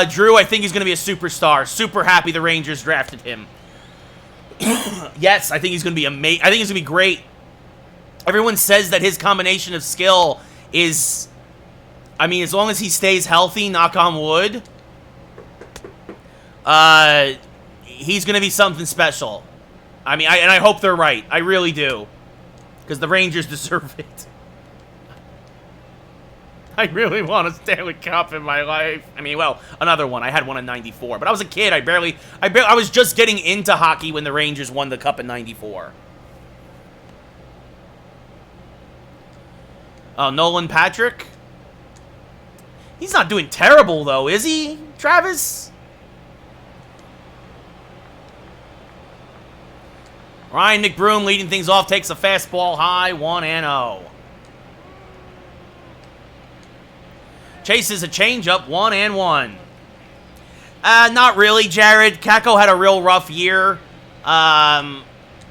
Drew, I think he's going to be a superstar. Super happy the Rangers drafted him. Yes, I think he's going to be amazing. I think he's going to be great. Everyone says that his combination of skill is, I mean, as long as he stays healthy, knock on wood, he's going to be something special. I mean, and I hope they're right. I really do. Because the Rangers deserve it. I really want a Stanley Cup in my life. I mean, well, another one. I had one in 94. But I was a kid. I was just getting into hockey when the Rangers won the Cup in 94. Nolan Patrick. He's not doing terrible, though, is he, Travis? Ryan McBroom leading things off. Takes a fastball high. 1-0. Chases a changeup, 1-1. Not really, Jared. Kako had a real rough year.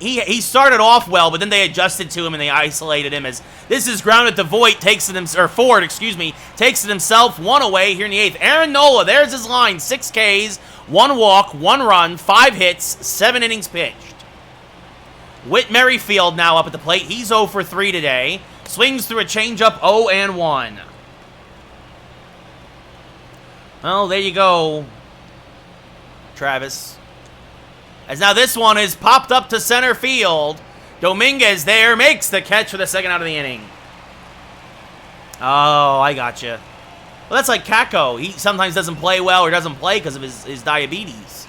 He started off well, but then they adjusted to him and they isolated him as this is grounded to Voit, Ford, takes it himself, 1 away here in the 8th. Aaron Nola, there's his line, 6 Ks, 1 walk, 1 run, 5 hits, 7 innings pitched. Whit Merrifield now up at the plate. He's 0 for 3 today. Swings through a changeup, 0-1. Well, there you go, Travis. As now this one is popped up to center field. Dominguez there makes the catch for the second out of the inning. Oh, I gotcha. Well, that's like Kako. He sometimes doesn't play well or doesn't play because of his diabetes.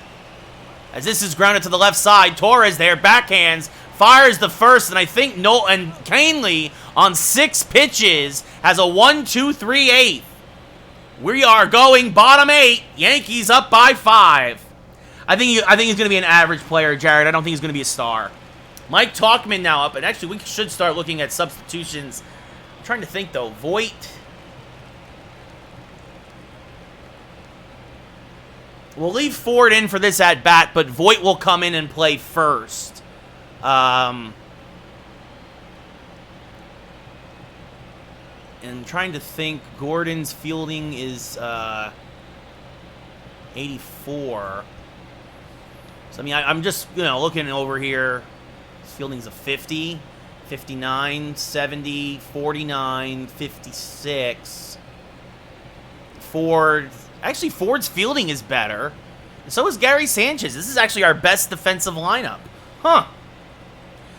As this is grounded to the left side, Torres there, backhands, fires the first, and I think and Canely on 6 pitches has a 1-2-3-8. We are going bottom 8. Yankees up by 5. I think he's going to be an average player, Jared. I don't think he's going to be a star. Mike Talkman now up, and actually we should start looking at substitutions. I'm trying to think, though. Voit. We'll leave Ford in for this at-bat, but Voit will come in and play first. And trying to think, Gordon's fielding is 84. So, I mean, I'm just, looking over here. His fielding's a 50, 59, 70, 49, 56. Ford's fielding is better. And so is Gary Sanchez. This is actually our best defensive lineup. Huh.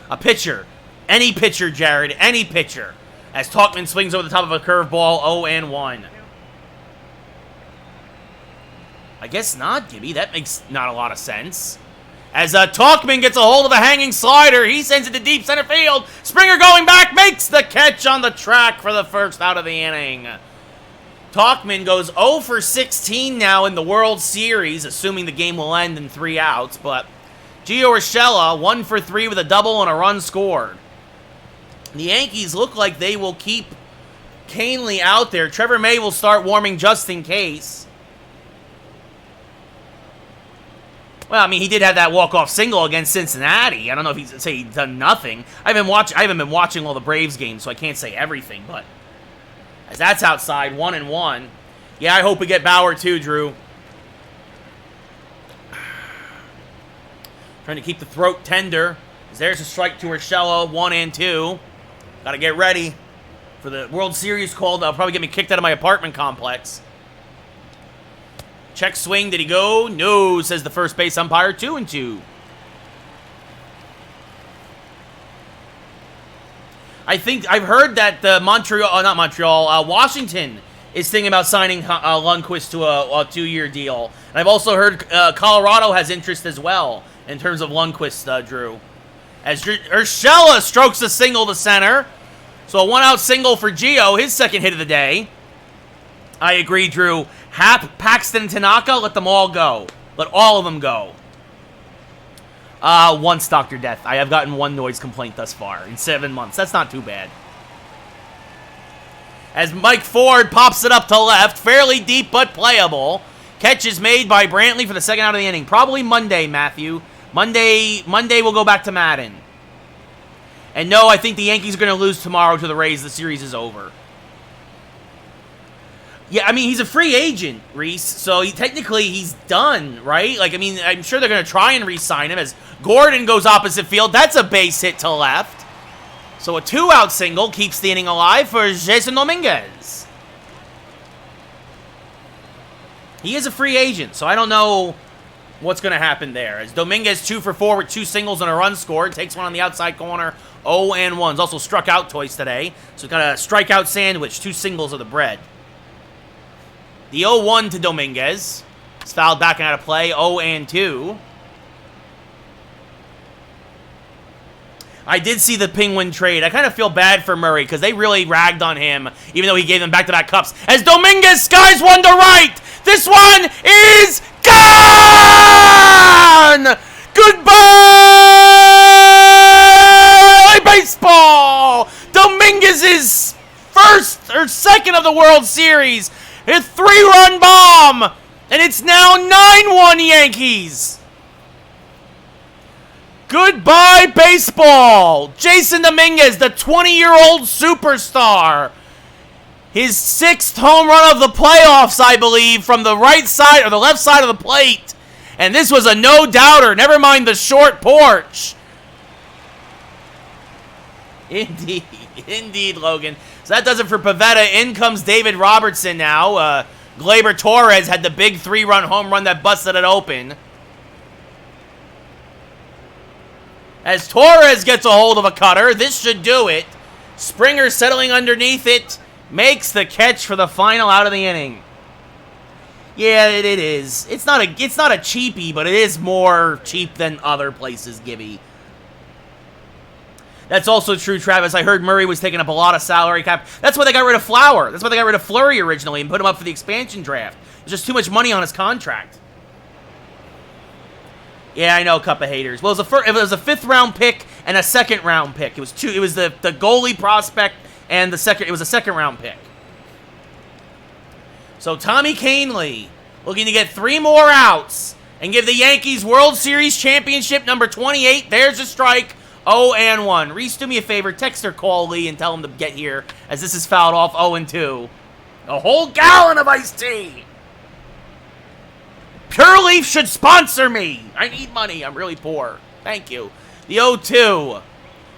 A pitcher. Any pitcher, Jared. Any pitcher. As Talkman swings over the top of a curveball, 0-1. I guess not, Gibby. That makes not a lot of sense. As Talkman gets a hold of a hanging slider, he sends it to deep center field. Springer going back, makes the catch on the track for the first out of the inning. Talkman goes 0 for 16 now in the World Series, assuming the game will end in 3 outs. But Gio Urshela, 1 for 3 with a double and a run scored. The Yankees look like they will keep Canely out there. Trevor May will start warming just in case. Well, I mean, he did have that walk-off single against Cincinnati. I don't know if he's done nothing. I haven't been watching all the Braves games, so I can't say everything, but as that's outside, 1-1. Yeah, I hope we get Bauer too, Drew. Trying to keep the throat tender. There's a strike to Urshela, 1-2. Got to get ready for the World Series call. That'll probably get me kicked out of my apartment complex. Check swing. Did he go? No, says the first base umpire. 2-2. I think I've heard that Washington is thinking about signing Lundqvist to a 2-year deal. And I've also heard Colorado has interest as well in terms of Lundqvist, Drew. As Urshela strokes a single to center. So a 1-out single for Gio, his second hit of the day. I agree, Drew. Happ, Paxton, Tanaka, let them all go. Let all of them go. Once Dr. Death. I have gotten 1 noise complaint thus far in 7 months. That's not too bad. As Mike Ford pops it up to left. Fairly deep, but playable. Catch is made by Brantley for the second out of the inning. Probably Monday, Matthew. Monday we'll go back to Madden. And no, I think the Yankees are going to lose tomorrow to the Rays. The series is over. Yeah, I mean, he's a free agent, Reese, so technically he's done, right? Like, I mean, I'm sure they're going to try and re-sign him as Gordon goes opposite field. That's a base hit to left. So a 2-out single keeps the inning alive for Jason Dominguez. He is a free agent, so I don't know what's going to happen there. As Dominguez 2 for 4 with 2 singles and a run scored. Takes one on the outside corner. 0-1. He's also struck out twice today. So he's got a strikeout sandwich. 2 singles of the bread. The 0-1 to Dominguez. It's fouled back and out of play. 0-2. I did see the Penguin trade. I kind of feel bad for Murray because they really ragged on him, even though he gave them back-to-back cups. As Dominguez skies one to right. This one is gone! Goodbye, baseball! Dominguez's first or second of the World Series A 3-run bomb! And it's now 9-1 Yankees! Goodbye, baseball! Jason Dominguez, the 20-year-old superstar. His 6th home run of the playoffs, I believe, from the right side or the left side of the plate. And this was a no-doubter. Never mind the short porch. Indeed. Indeed, Logan. So that does it for Pavetta. In comes David Robertson now. Glaiber Torres had the big 3-run home run that busted it open. As Torres gets a hold of a cutter, this should do it. Springer settling underneath it, makes the catch for the final out of the inning. Yeah, it is. It's not a cheapie, but it is more cheap than other places, Gibby. That's also true, Travis. I heard Murray was taking up a lot of salary cap. That's why they got rid of Flower. That's why they got rid of Fleury originally and put him up for the expansion draft. There's just too much money on his contract. Yeah, I know, cup of haters. Well, it was a 5th-round pick and a 2nd-round pick. It was the goalie prospect and it was a 2nd-round pick. So Tommy Kahnle looking to get 3 more outs and give the Yankees World Series Championship number 28. There's a strike. 0-1. Reese, do me a favor. Text or call Lee and tell him to get here, as this is fouled off. 0-2. A whole gallon of iced tea. Pure Leaf should sponsor me. I need money. I'm really poor. Thank you. The 0-2.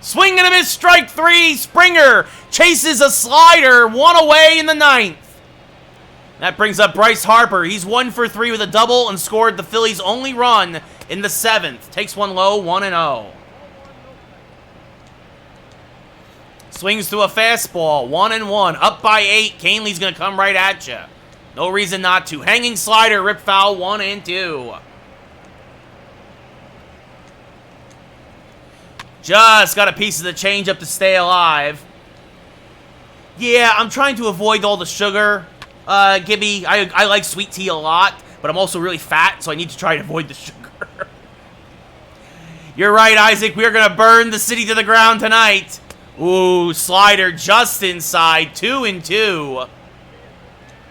Swing and a miss. Strike 3. Springer chases a slider. 1 away in the 9th. That brings up Bryce Harper. He's 1 for 3 with a double and scored the Phillies' only run in the 7th. Takes one low. 1-0. Swings through a fastball, 1-1, up by 8. Kahnle's going to come right at you. No reason not to. Hanging slider, rip foul, 1-2. Just got a piece of the changeup to stay alive. Yeah, I'm trying to avoid all the sugar, Gibby. I like sweet tea a lot, but I'm also really fat, so I need to try to avoid the sugar. You're right, Isaac. We are going to burn the city to the ground tonight. Ooh, slider just inside. 2-2.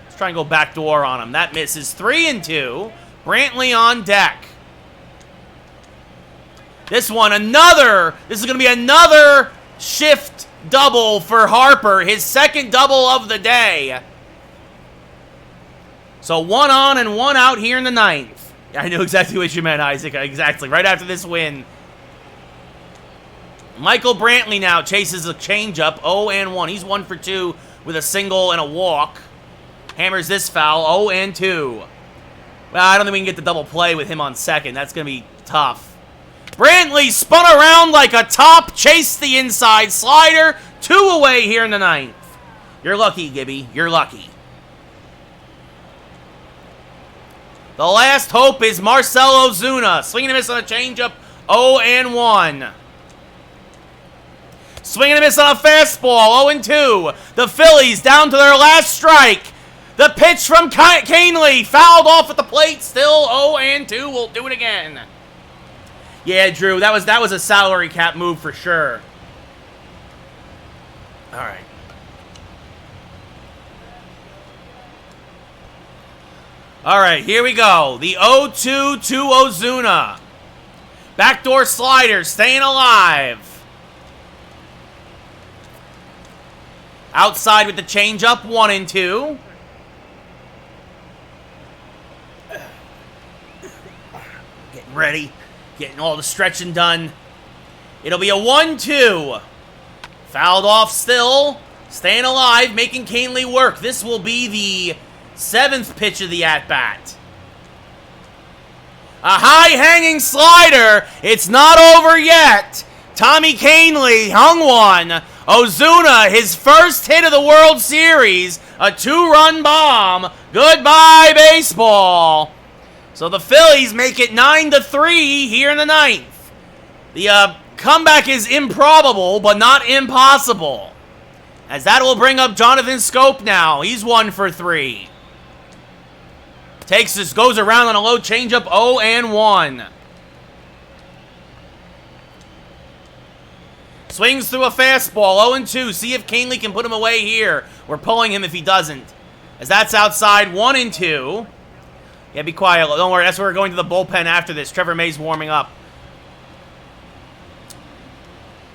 Let's try and go backdoor on him. That misses. 3-2. Brantley on deck. This one, this is going to be another shift double for Harper. His 2nd double of the day. So 1 on and 1 out here in the 9th. I knew exactly what you meant, Isaac. Exactly. Right after this win. Michael Brantley now chases a changeup, 0-1. He's 1 for 2 with a single and a walk. Hammers this foul, 0-2. Well, I don't think we can get the double play with him on 2nd. That's going to be tough. Brantley spun around like a top, chased the inside slider, 2 away here in the 9th. You're lucky, Gibby. You're lucky. The last hope is Marcell Ozuna. Swinging and a miss on a changeup, 0-1. Swing and a miss on a fastball, 0-2. The Phillies down to their last strike. The pitch from Kahnle, fouled off at the plate, still 0-2. We'll do it again. Yeah, Drew, that was a salary cap move for sure. All right. All right, here we go. The 0-2 to Ozuna. Backdoor slider, staying alive. Outside with the changeup, 1-2. Getting ready. Getting all the stretching done. It'll be a 1-2. Fouled off still. Staying alive, making Kahnle work. This will be the 7th pitch of the at-bat. A high-hanging slider. It's not over yet. Tommy Kahnle hung one. Ozuna, his first hit of the World Series. A 2-run bomb. Goodbye, baseball. So the Phillies make it 9-3 here in the 9th. The comeback is improbable, but not impossible. As that will bring up Jonathan Scope now. He's 1 for 3. Takes this, goes around on a low changeup, 0-1. Swings through a fastball, 0-2. See if Kahnle can put him away here. We're pulling him if he doesn't. As that's outside 1-2. Yeah, be quiet. Don't worry. That's where we're going to the bullpen after this. Trevor May's warming up.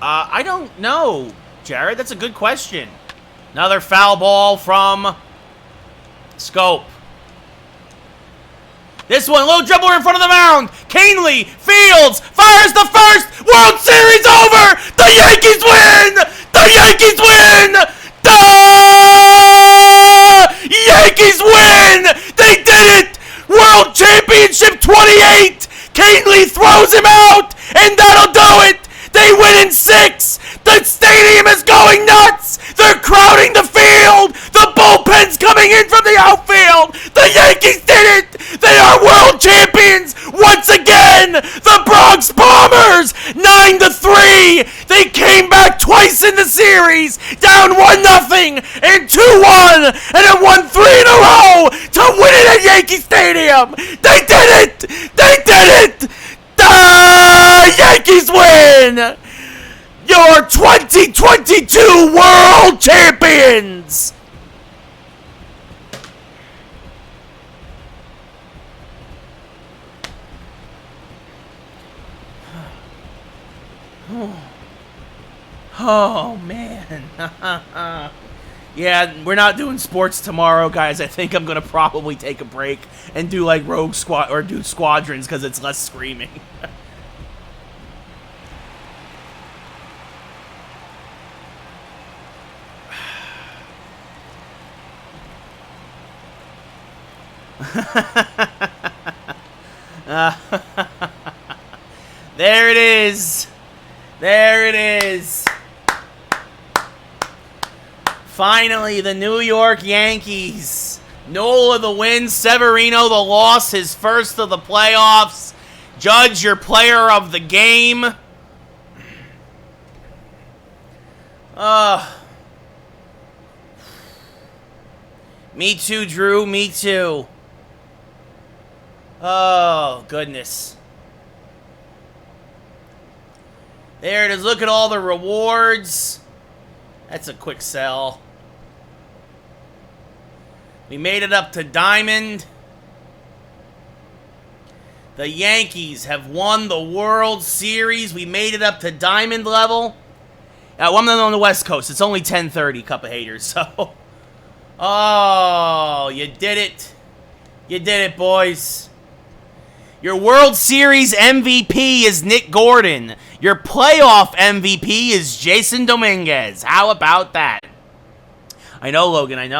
I don't know, Jared. That's a good question. Another foul ball from Scope. This one, little dribbler in front of the mound. Canely, Fields, fires the first. World Series over. The Yankees win. The Yankees win. The Yankees win. They did it. World Championship 28. Canely throws him out, and that'll do it. They win in 6. The stadium is going nuts. They're crowding the field. The bullpen's coming in from the outfield. The Yankees did it. They are world champions once again. The Bronx Bombers, 9-3. They came back twice in the series, down 1-0 and 2-1, and then won 3 in a row to win it at Yankee Stadium. They did it. They did it. The Yankees win! You're 2022 World Champions! Oh, man. Yeah, we're not doing sports tomorrow, guys. I think I'm going to probably take a break and do like Rogue Squad or do Squadrons because it's less screaming. There it is. There it is. Finally, the New York Yankees. Nola the win, Severino the loss, his first of the playoffs. Judge, your player of the game. Me too, Drew. Me too. Oh, goodness. There it is. Look at all the rewards. That's a quick sell. We made it up to Diamond. The Yankees have won the World Series. We made it up to Diamond level. Well, I'm not on the West Coast. It's only 10:30, cup of haters. So, oh, you did it. You did it, boys. Your World Series MVP is Nick Gordon. Your playoff MVP is Jason Dominguez. How about that? I know, Logan, I know.